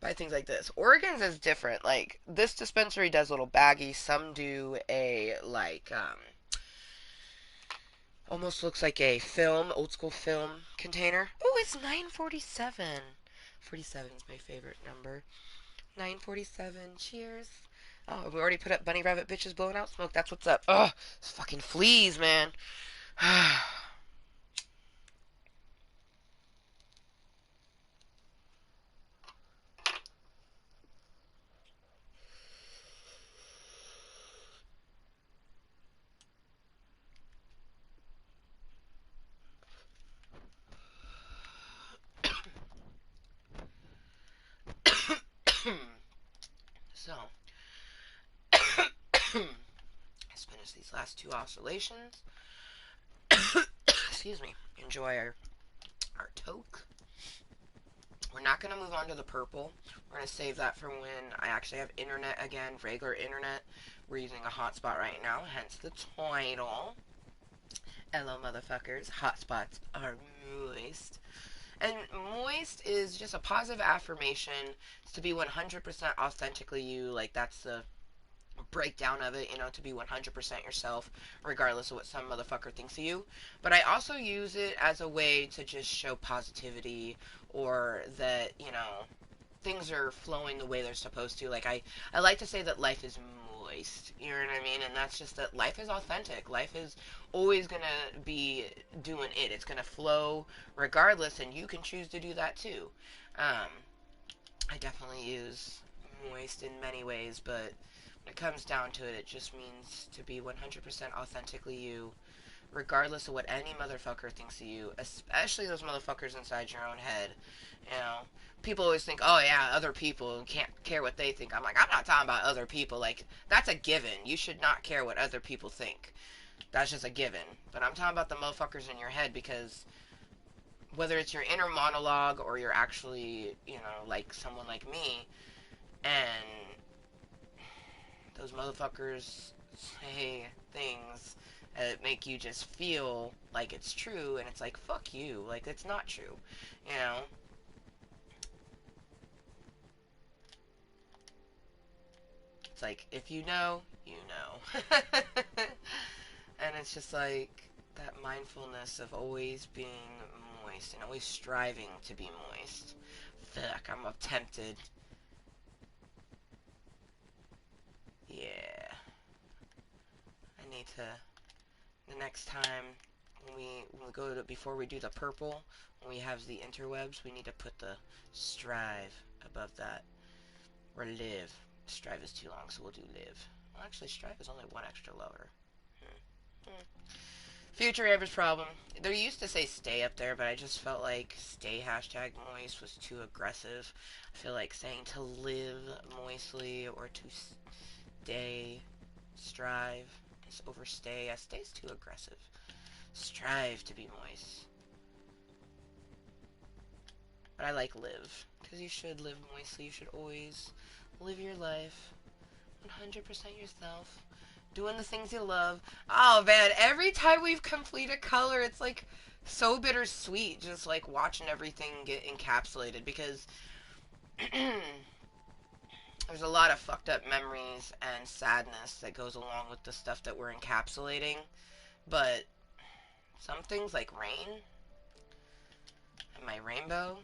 buy things like this. Oregon's is different. Like, this dispensary does little baggies. Some do a, like, almost looks like a film, old school film container. Oh, it's 947. 47 is my favorite number. 947. Cheers. Oh, we already put up bunny rabbit bitches blowing out smoke. That's what's up. Ugh, it's fucking fleas, man. So, let's finish these last two oscillations. Excuse me. Enjoy our toke. We're not going to move on to the purple. We're going to save that for when I actually have internet again, regular internet. We're using a hotspot right now, hence the title. Ello, motherfuckers. Hotspots are moist. And moist is just a positive affirmation. It's to be 100% authentically you. Like, that's the breakdown of it, to be 100% yourself, regardless of what some motherfucker thinks of you. But I also use it as a way to just show positivity, or that, things are flowing the way they're supposed to. Like, I like to say that life is moist, you know what I mean? And that's just that life is authentic. Life is always gonna be doing it. It's gonna flow regardless, and you can choose to do that too. Um, I definitely use moist in many ways, but when it comes down to it, it just means to be 100% authentically you, regardless of what any motherfucker thinks of you, especially those motherfuckers inside your own head. You know, people always think, oh yeah, other people can't care what they think. I'm like, I'm not talking about other people. Like, that's a given. You should not care what other people think. That's just a given. But I'm talking about the motherfuckers in your head, because whether it's your inner monologue or you're actually, like someone like me, and those motherfuckers say things that make you just feel like it's true, and it's like, fuck you, like, it's not true, you know? It's like, if you know, you know. And it's just like, that mindfulness of always being moist, and always striving to be moist. Fuck, I'm tempted. Yeah. I need to, the next time when we go to, before we do the purple, when we have the interwebs, we need to put the strive above that, or live. Strive is too long, so we'll do live. Well, actually, strive is only one extra letter. Future average problem. There used to say stay up there, but I just felt like stay hashtag moist was too aggressive. I feel like saying to live moistly, or to stay, strive, is overstay. Stay's too aggressive. Strive to be moist. But I like live, because you should live moistly. You should always live your life 100% yourself, doing the things you love. Oh man, every time we've completed color, it's like so bittersweet, just like watching everything get encapsulated, because there's a lot of fucked up memories and sadness that goes along with the stuff that we're encapsulating. But some things, like rain and my rainbow,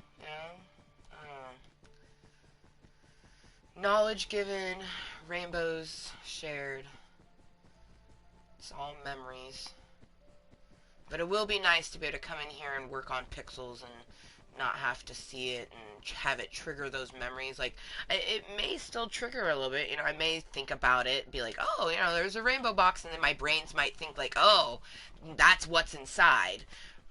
Knowledge given, rainbows shared. It's all memories. But it will be nice to be able to come in here and work on pixels and not have to see it and have it trigger those memories. Like, it may still trigger a little bit. I may think about it, be like, oh, there's a rainbow box, and then my brains might think, like, oh, that's what's inside.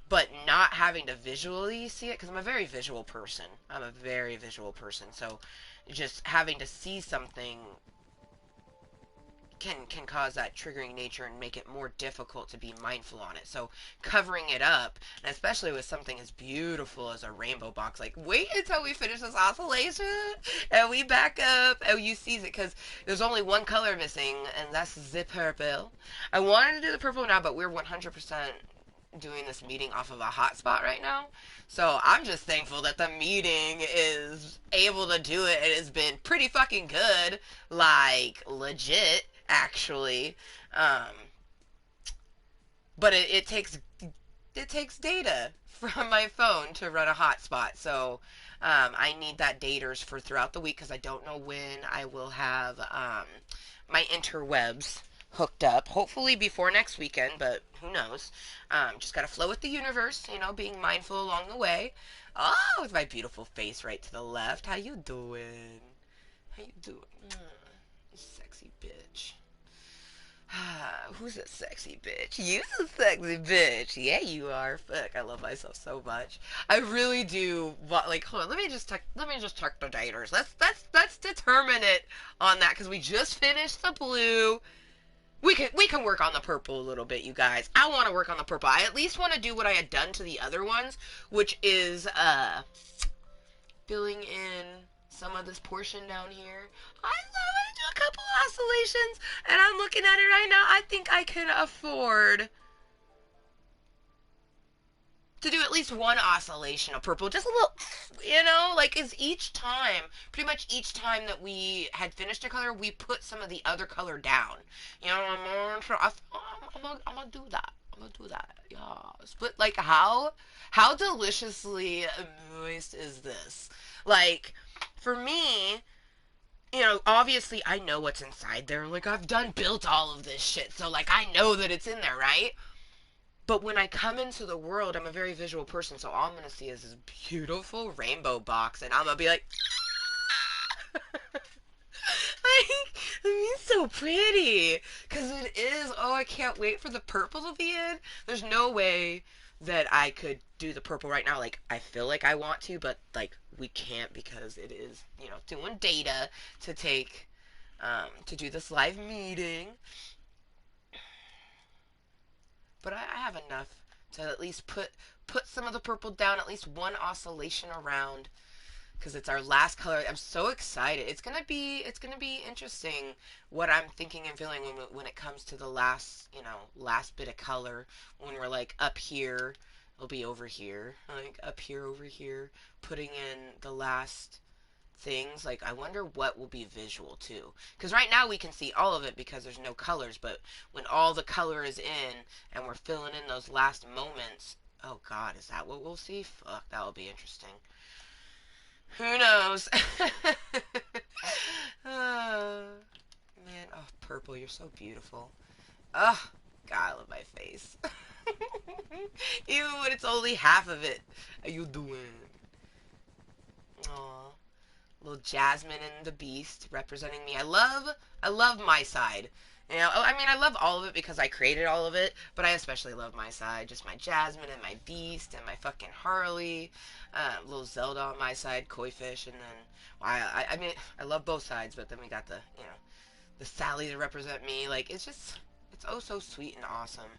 But not having to visually see it, because I'm a very visual person. I'm a very visual person. So just having to see something can cause that triggering nature and make it more difficult to be mindful on it. So covering it up, and especially with something as beautiful as a rainbow box, like wait until we finish this oscillation and we back up and you sees it, because there's only one color missing, and that's the purple. I wanted to do the purple now, but we're 100% doing this meeting off of a hotspot right now. So I'm just thankful that the meeting is able to do it. It has been pretty fucking good. Like, legit, actually. Um, but it takes data from my phone to run a hotspot. So I need that daters for throughout the week, because I don't know when I will have my interwebs hooked up. Hopefully before next weekend, but who knows? Just gotta flow with the universe, being mindful along the way. Oh, with my beautiful face right to the left. How you doing? How you doing? Sexy bitch. Who's a sexy bitch? You's a sexy bitch. Yeah, you are. Fuck, I love myself so much. I really do. Like, hold on. Let me just check the daters. Let's determine it on that, because we just finished the blue. We can work on the purple a little bit, you guys. I want to work on the purple. I at least want to do what I had done to the other ones, which is filling in some of this portion down here. I want to do a couple oscillations, and I'm looking at it right now. I think I can afford to do at least one oscillation of purple, just a little, like, is each time, pretty much each time that we had finished a color, we put some of the other color down. I'm gonna do that. I'm gonna do that. Yes. But like, how deliciously moist is this? Like, for me, obviously I know what's inside there. Like, I've built all of this shit, so like I know that it's in there, right? But when I come into the world, I'm a very visual person, so all I'm gonna see is this beautiful rainbow box, and I'm gonna be like, I mean, so pretty, cause it is. Oh, I can't wait for the purple to be in. There's no way that I could do the purple right now. Like, I feel like I want to, but like we can't, because it is, doing data to take, to do this live meeting. But I have enough to at least put some of the purple down, at least one oscillation around, because it's our last color. I'm so excited. It's gonna be interesting what I'm thinking and feeling when it comes to the last bit of color. When we're like up here, it'll be over here, like up here, over here, putting in the last things. Like, I wonder what will be visual too, because right now we can see all of it because there's no colors, but when all the color is in and we're filling in those last moments, oh god, is that what we'll see? Fuck, that will be interesting. Who knows? Oh, man. Oh, purple, you're so beautiful. Oh, god, I love my face. Even when it's only half of it. How you doing? Aw. Little Jasmine and the Beast representing me. I love my side. I mean, I love all of it because I created all of it, but I especially love my side. Just my Jasmine and my Beast and my fucking Harley. Little Zelda on my side, Koi Fish, and then, well, I mean, I love both sides, but then we got the Sally to represent me. Like, it's oh so sweet and awesome.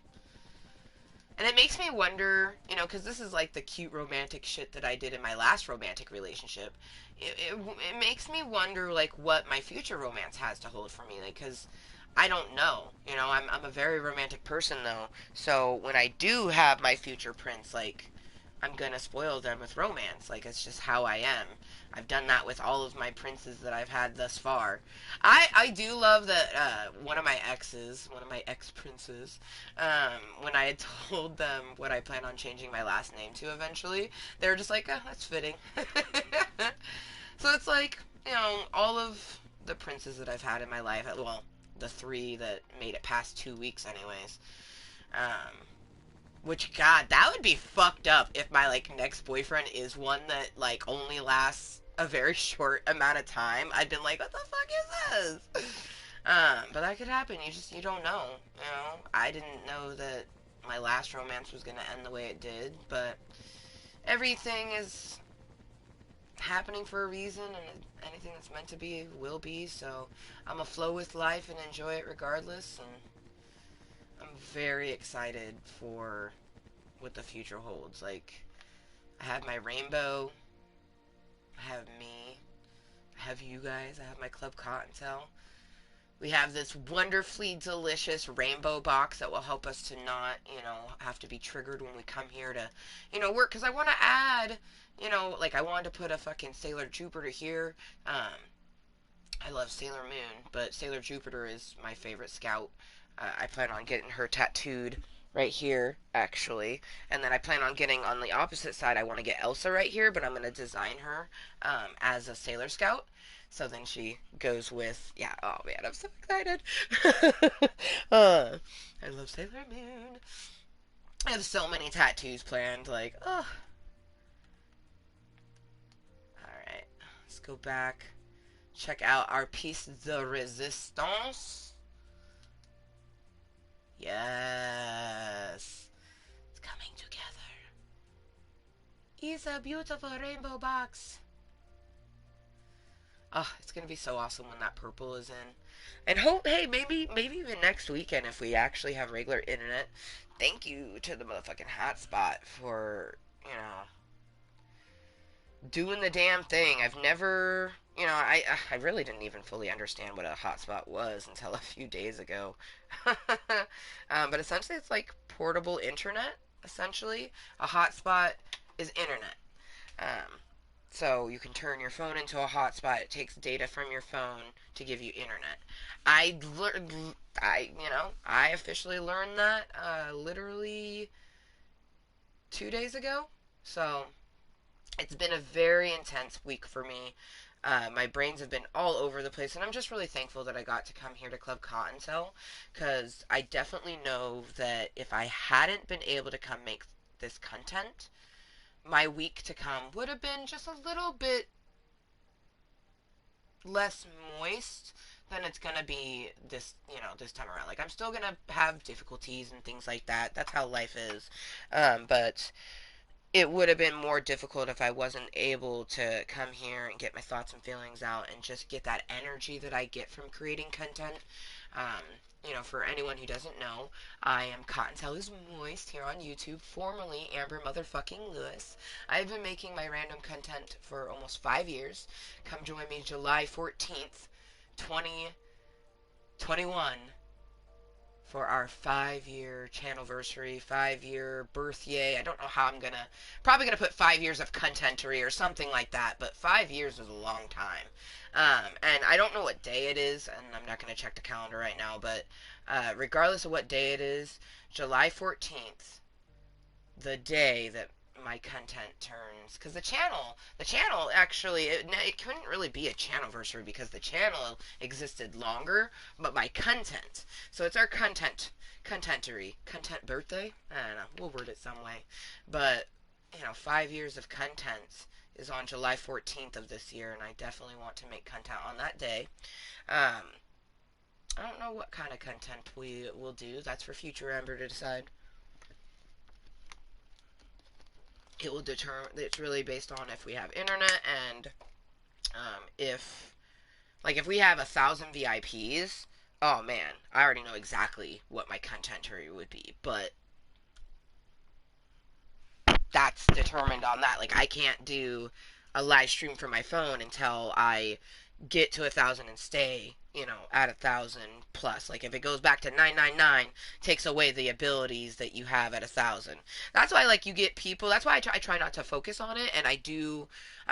And it makes me wonder, because this is like the cute romantic shit that I did in my last romantic relationship. It makes me wonder, like, what my future romance has to hold for me. Like, because I don't know. I'm a very romantic person, though. So when I do have my future prince, like, I'm gonna spoil them with romance. Like, it's just how I am. I've done that with all of my princes that I've had thus far. I do love that one of my ex princes, when I had told them what I plan on changing my last name to eventually, they were just like, oh, that's fitting. So it's like, all of the princes that I've had in my life, well, the three that made it past 2 weeks, anyways. Um, which, God, that would be fucked up if my, like, next boyfriend is one that, like, only lasts a very short amount of time. I'd been like, what the fuck is this? But that could happen. You don't know. I didn't know that my last romance was gonna end the way it did, but everything is happening for a reason, and anything that's meant to be will be. So I'm gonna flow with life and enjoy it regardless. And I'm very excited for what the future holds. Like, I have my rainbow, I have me, I have you guys, I have my Club Cottontail. We have this wonderfully delicious rainbow box that will help us to not, have to be triggered when we come here to, work. Because I want to add, like I wanted to put a fucking Sailor Jupiter here. I love Sailor Moon, but Sailor Jupiter is my favorite scout. I plan on getting her tattooed right here, actually. And then I plan on getting on the opposite side, I want to get Elsa right here, but I'm going to design her as a Sailor Scout. So then she goes with, yeah, oh man, I'm so excited. I love Sailor Moon. I have so many tattoos planned, like, oh. Alright, let's go back. Check out our piece de resistance. Yes. It's coming together. It's a beautiful rainbow box. Oh, it's gonna be so awesome when that purple is in. And hey, maybe even next weekend if we actually have regular internet. Thank you to the motherfucking hotspot for, doing the damn thing. I've never, I really didn't even fully understand what a hotspot was until a few days ago. But essentially, it's like portable internet. Essentially, a hotspot is internet. Um, so you can turn your phone into a hotspot. It takes data from your phone to give you internet. I learned, I officially learned that literally 2 days ago. So it's been a very intense week for me. My brains have been all over the place, and I'm just really thankful that I got to come here to Club Cottontail, because I definitely know that if I hadn't been able to come make this content, my week to come would have been just a little bit less moist than it's gonna be this time around. Like, I'm still gonna have difficulties and things like that. That's how life is. But it would have been more difficult if I wasn't able to come here and get my thoughts and feelings out and just get that energy that I get from creating content. Um, for anyone who doesn't know, I am Cottontale is Moist here on YouTube, formerly Amber Motherfucking Lewis. I've been making my random content for almost 5 years. Come join me July 14th, 2021 for our 5 year channelversary, 5 year birthday. I don't know how I'm gonna, probably gonna put 5 years of contentery or something like that, but 5 years is a long time. And I don't know what day it is, and I'm not gonna check the calendar right now, but regardless of what day it is, July 14th, the day that my content turns, because the channel actually, it couldn't really be a channelversary because the channel existed longer, but my content, so it's our content birthday. I don't know, we'll word it some way, but 5 years of content is on July 14th of this year, and I definitely want to make content on that day. um I don't know what kind of content we will do. That's for future Amber to decide. It will determine. It's really based on if we have internet, and if we have 1,000 VIPs. Oh man, I already know exactly what my contentery would be, but that's determined on that. Like, I can't do a live stream from my phone until I get to 1,000 and stay, at 1,000 plus. Like, if it goes back to 999, takes away the abilities that you have at 1,000. That's why, like, you get people. That's why I try not to focus on it. And I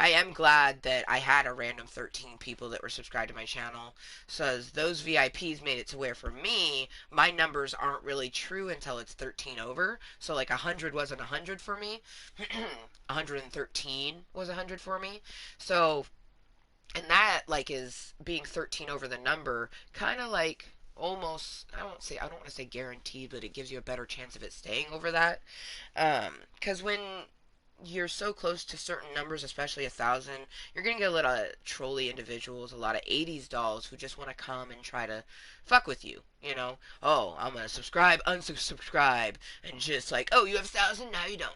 am glad that I had a random 13 people that were subscribed to my channel. So those VIPs made it to where, for me, my numbers aren't really true until it's 13 over. So, like, 100 wasn't 100 for me. 113 was 100 for me. So And that like is being 13 over the number, kind of like almost, I don't want to say guaranteed, but it gives you a better chance of it staying over that. Because when you're so close to certain numbers, especially 1,000, you're gonna get a lot of trolly individuals, a lot of 80s dolls who just want to come and try to fuck with you. You know, oh, I'm gonna subscribe, unsubscribe, and just like, oh, you have 1,000, now you don't,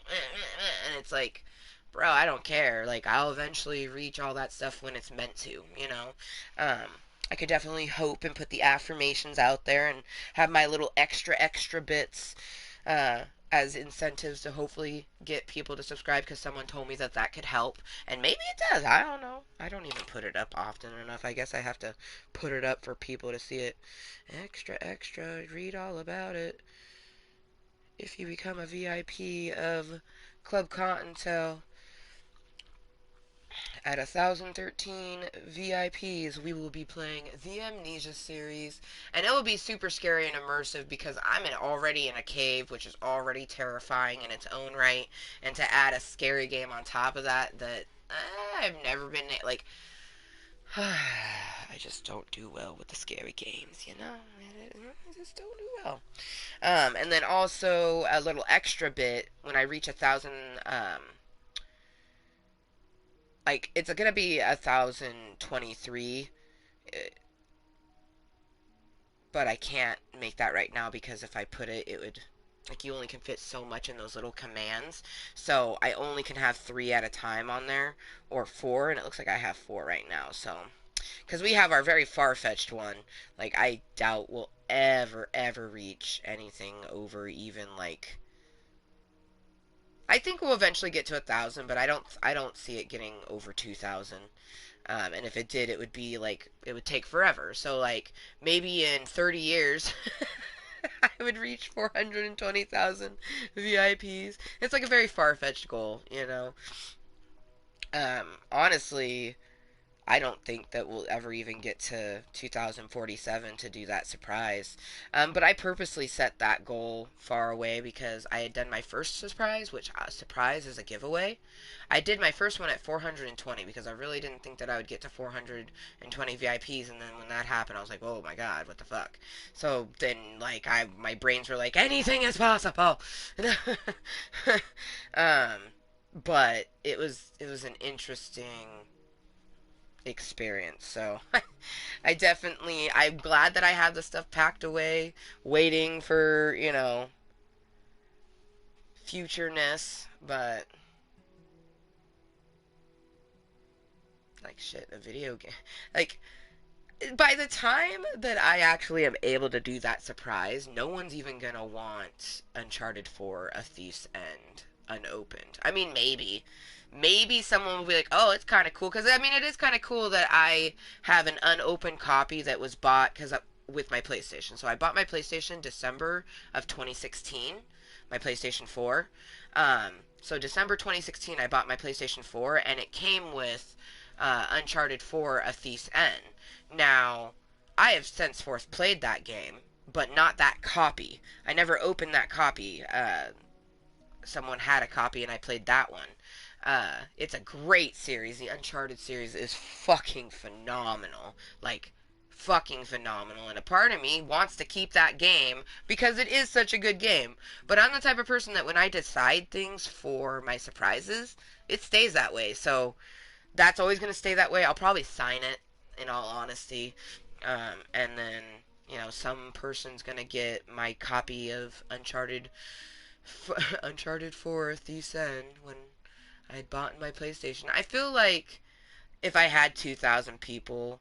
and it's like, bro, I don't care. Like, I'll eventually reach all that stuff when it's meant to. You know, um, I could definitely hope and put the affirmations out there and have my little extra bits uh, as incentives to hopefully get people to subscribe because someone told me that that could help. And maybe it does. I don't know. I don't even put it up often enough. I guess I have to put it up for people to see it. Extra. Read all about it. If you become a VIP of Club Cottontail at 1,013 VIPs, we will be playing the Amnesia series, and it will be super scary and immersive because already in a cave, which is already terrifying in its own right, and to add a scary game on top of that, I've never been like. I just don't do well with the scary games, you know. I just don't do well. And then also a little extra bit when I reach 1,000. Like it's gonna be 1,023, but I can't make that right now because if I put it, it would, like, you only can fit so much in those little commands. So I only can have three at a time on there, or four, and it looks like I have four right now. So because we have our very far-fetched one, like I doubt we'll ever reach anything over even like. I think we'll eventually get to 1,000, but I don't see it getting over 2,000. And if it did, it would be like it would take forever. So like maybe in 30 years, I would reach 420,000 VIPs. It's like a very far fetched goal, you know. Honestly, I don't think that we'll ever even get to 2047 to do that surprise. But I purposely set that goal far away because I had done my first surprise, which surprise is a giveaway. I did my first one at 420 because I really didn't think that I would get to 420 VIPs, and then when that happened, I was like, oh my god, what the fuck? So then, like, my brains were like, anything is possible. um, but it was an interesting experience. So I'm glad that I have the stuff packed away, waiting for, futureness, but like shit, a video game. Like, by the time that I actually am able to do that surprise, no one's even gonna want Uncharted 4 A Thief's End unopened. I mean, maybe someone will be like, "Oh, it's kind of cool," because I mean, it is kind of cool that I have an unopened copy that was bought because with my PlayStation. So I bought my PlayStation December of 2016, my PlayStation 4. So December 2016, I bought my PlayStation 4, and it came with Uncharted 4: A Thief's End. Now, I have henceforth played that game, but not that copy. I never opened that copy. Someone had a copy, and I played that one. It's a great series. The Uncharted series is fucking phenomenal. Like, fucking phenomenal. And a part of me wants to keep that game because it is such a good game. But I'm the type of person that when I decide things for my surprises, it stays that way. So that's always going to stay that way. I'll probably sign it, in all honesty. And then, some person's going to get my copy of Uncharted 4 Thief's End when I had bought my PlayStation. I feel like if I had 2,000 people,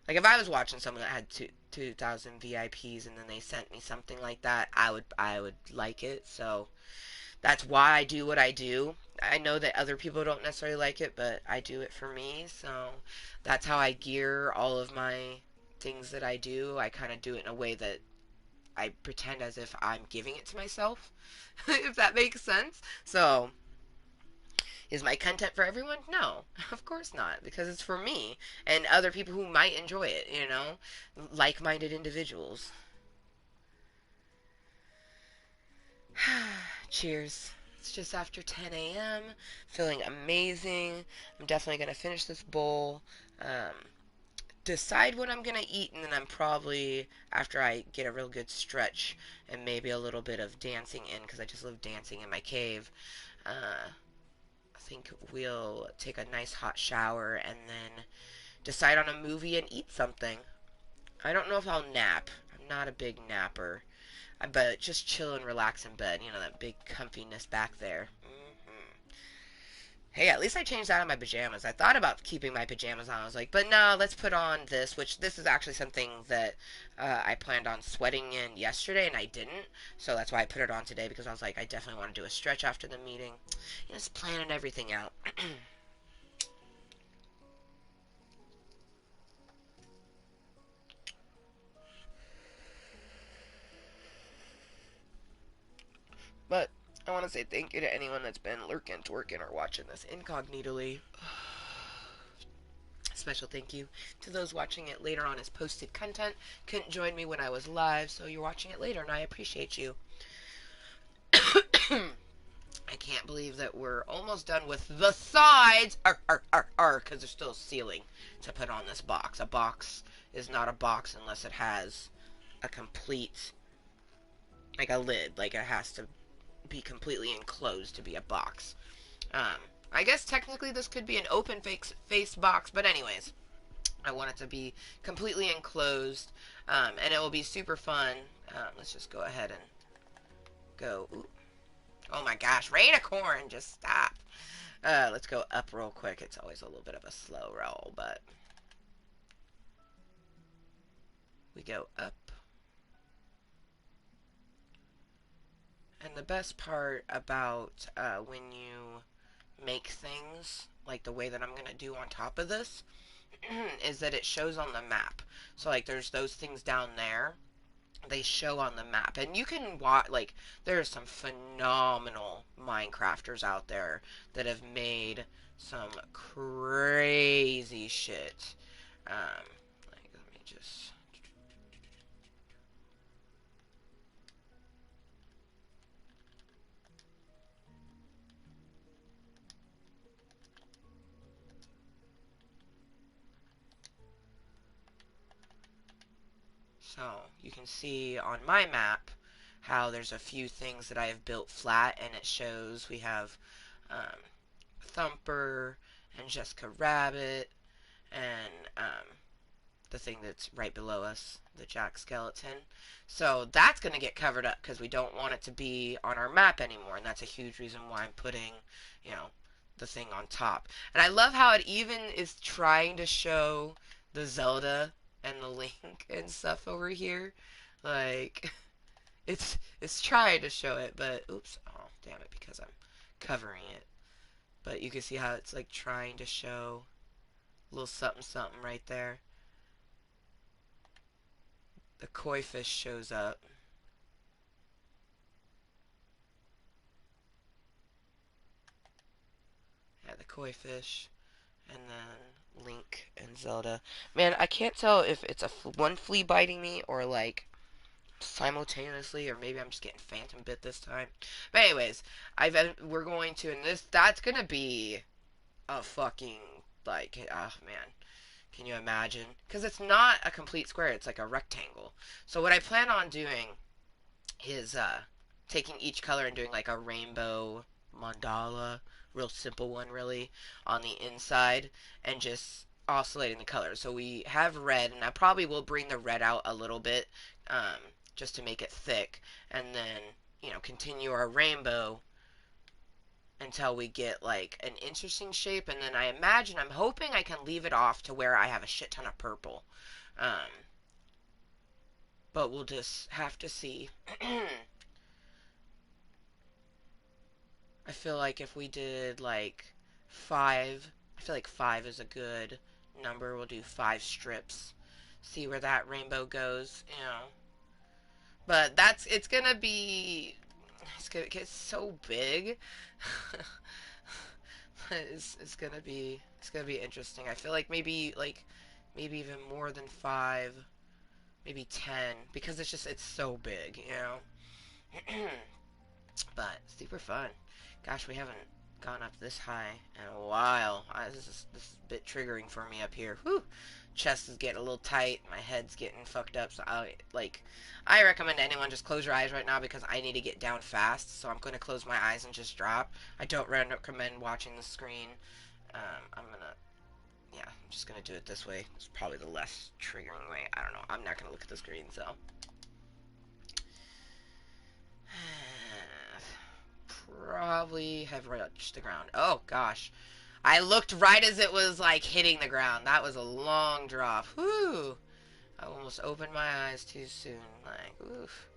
like if I was watching someone that had 2,000 VIPs and then they sent me something like that, I would like it. So that's why I do what I do. I know that other people don't necessarily like it, but I do it for me. So that's how I gear all of my things that I do. I kind of do it in a way that I pretend as if I'm giving it to myself, if that makes sense. So is my content for everyone? No, of course not, because it's for me and other people who might enjoy it, like minded individuals. Cheers. It's just after 10 a.m. Feeling amazing. I'm definitely going to finish this bowl. Um, decide what I'm gonna eat, and then I'm probably, after I get a real good stretch and maybe a little bit of dancing in, because I just love dancing in my cave, I think we'll take a nice hot shower and then decide on a movie and eat something. I don't know if I'll nap. I'm not a big napper. But just chill and relax in bed. You know, that big comfiness back there. Hey, at least I changed out of my pajamas. I thought about keeping my pajamas on. I was like, but no, let's put on this, which this is actually something that I planned on sweating in yesterday, and I didn't. So that's why I put it on today, because I was like, I definitely want to do a stretch after the meeting. Just planning everything out. But I want to say thank you to anyone that's been lurking, twerking, or watching this incognitally. Special thank you to those watching it later on as posted content. Couldn't join me when I was live, so you're watching it later, and I appreciate you. I can't believe that we're almost done with the sides, because there's still a ceiling to put on this box. A box is not a box unless it has a complete, like a lid, like it has to be completely enclosed to be a box. I guess technically this could be an open face box, but anyways, I want it to be completely enclosed, and it will be super fun. Let's just go ahead and go. Ooh. Oh my gosh, Rainicorn, just stop. Let's go up real quick. It's always a little bit of a slow roll, but we go up. And the best part about when you make things like the way that I'm going to do on top of this is that it shows on the map. So like there's those things down there, they show on the map, and you can watch, like, there are some phenomenal Minecrafters out there that have made some crazy shit. Like, let me just, so you can see on my map how there's a few things that I have built flat, and it shows we have um, Thumper and Jessica Rabbit and the thing that's right below us, the Jack Skeleton. So that's going to get covered up because we don't want it to be on our map anymore, and that's a huge reason why I'm putting, you know, the thing on top. And I love how it even is trying to show the Zelda and the Link and stuff over here. Like, it's trying to show it, but oops, oh damn it, because I'm covering it. But you can see how it's like trying to show a little something something right there. The koi fish shows up. Yeah, the koi fish, and then Link and Zelda. Man, I can't tell if it's one flea biting me or like simultaneously, or maybe I'm just getting phantom bit this time. But anyways, we're going to, and that's gonna be a fucking, like, oh man, can you imagine? Because it's not a complete square; it's like a rectangle. So what I plan on doing is taking each color and doing like a rainbow mandala, real simple one really, on the inside, and just oscillating the colors. So we have red, and I probably will bring the red out a little bit, um, just to make it thick, and then, you know, continue our rainbow until we get like an interesting shape, and then I'm hoping I can leave it off to where I have a shit ton of purple. Um, but we'll just have to see. I feel like if we did like five, I feel like five is a good number. We'll do five strips. See where that rainbow goes, you know. But it's gonna be, it's gonna get so big. It's gonna be interesting. I feel like maybe even more than five, maybe 10, because it's so big, you know. But super fun. Gosh, we haven't gone up this high in a while. This is a bit triggering for me up here. Whew. Chest is getting a little tight. My head's getting fucked up. So I recommend anyone just close your eyes right now because I need to get down fast. So I'm going to close my eyes and just drop. I don't recommend watching the screen. I'm just gonna do it this way. It's probably the less triggering way. I don't know. I'm not gonna look at the screen, so. Probably have reached the ground. Oh gosh. I looked right as it was like hitting the ground. That was a long drop. Whew. I almost opened my eyes too soon. Like, oof.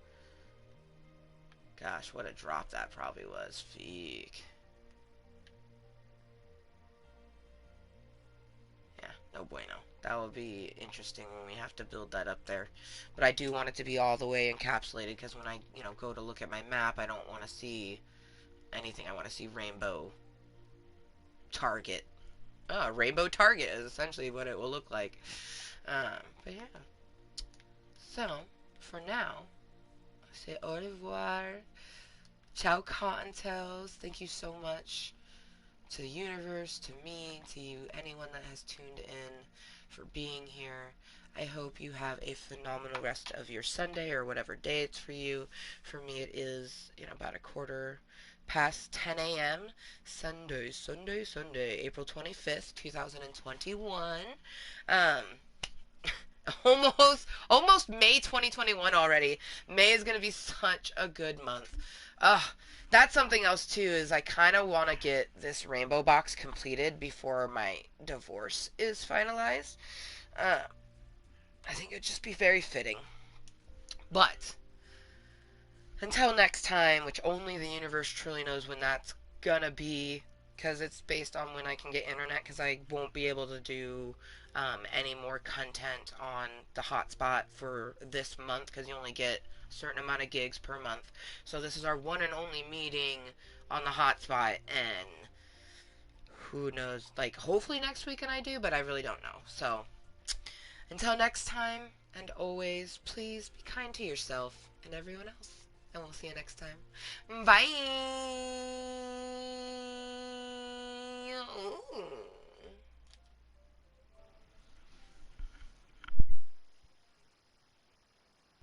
Gosh, what a drop that probably was. Feek. Yeah, no bueno. That will be interesting when we have to build that up there. But I do want it to be all the way encapsulated because when I, go to look at my map, I don't want to see anything. I want to see rainbow target. Rainbow target is essentially what it will look like. But yeah. So, for now, I say au revoir. Ciao, Cottontails. Thank you so much to the universe, to me, to you, anyone that has tuned in, for being here. I hope you have a phenomenal rest of your Sunday or whatever day it's for you. For me, it is about a quarter past 10 a.m. Sunday, April 25th, 2021. Um, almost May 2021 already. May is going to be such a good month. That's something else too, is I kind of want to get this rainbow box completed before my divorce is finalized. Uh, I think it would just be very fitting. But until next time, which only the universe truly knows when that's gonna be, because it's based on when I can get internet, because I won't be able to do any more content on the hotspot for this month, because you only get a certain amount of gigs per month. So this is our one and only meeting on the hotspot, and who knows, like, hopefully next weekend I do, but I really don't know. So until next time, and always, please be kind to yourself and everyone else. And we'll see you next time. Bye! Ooh.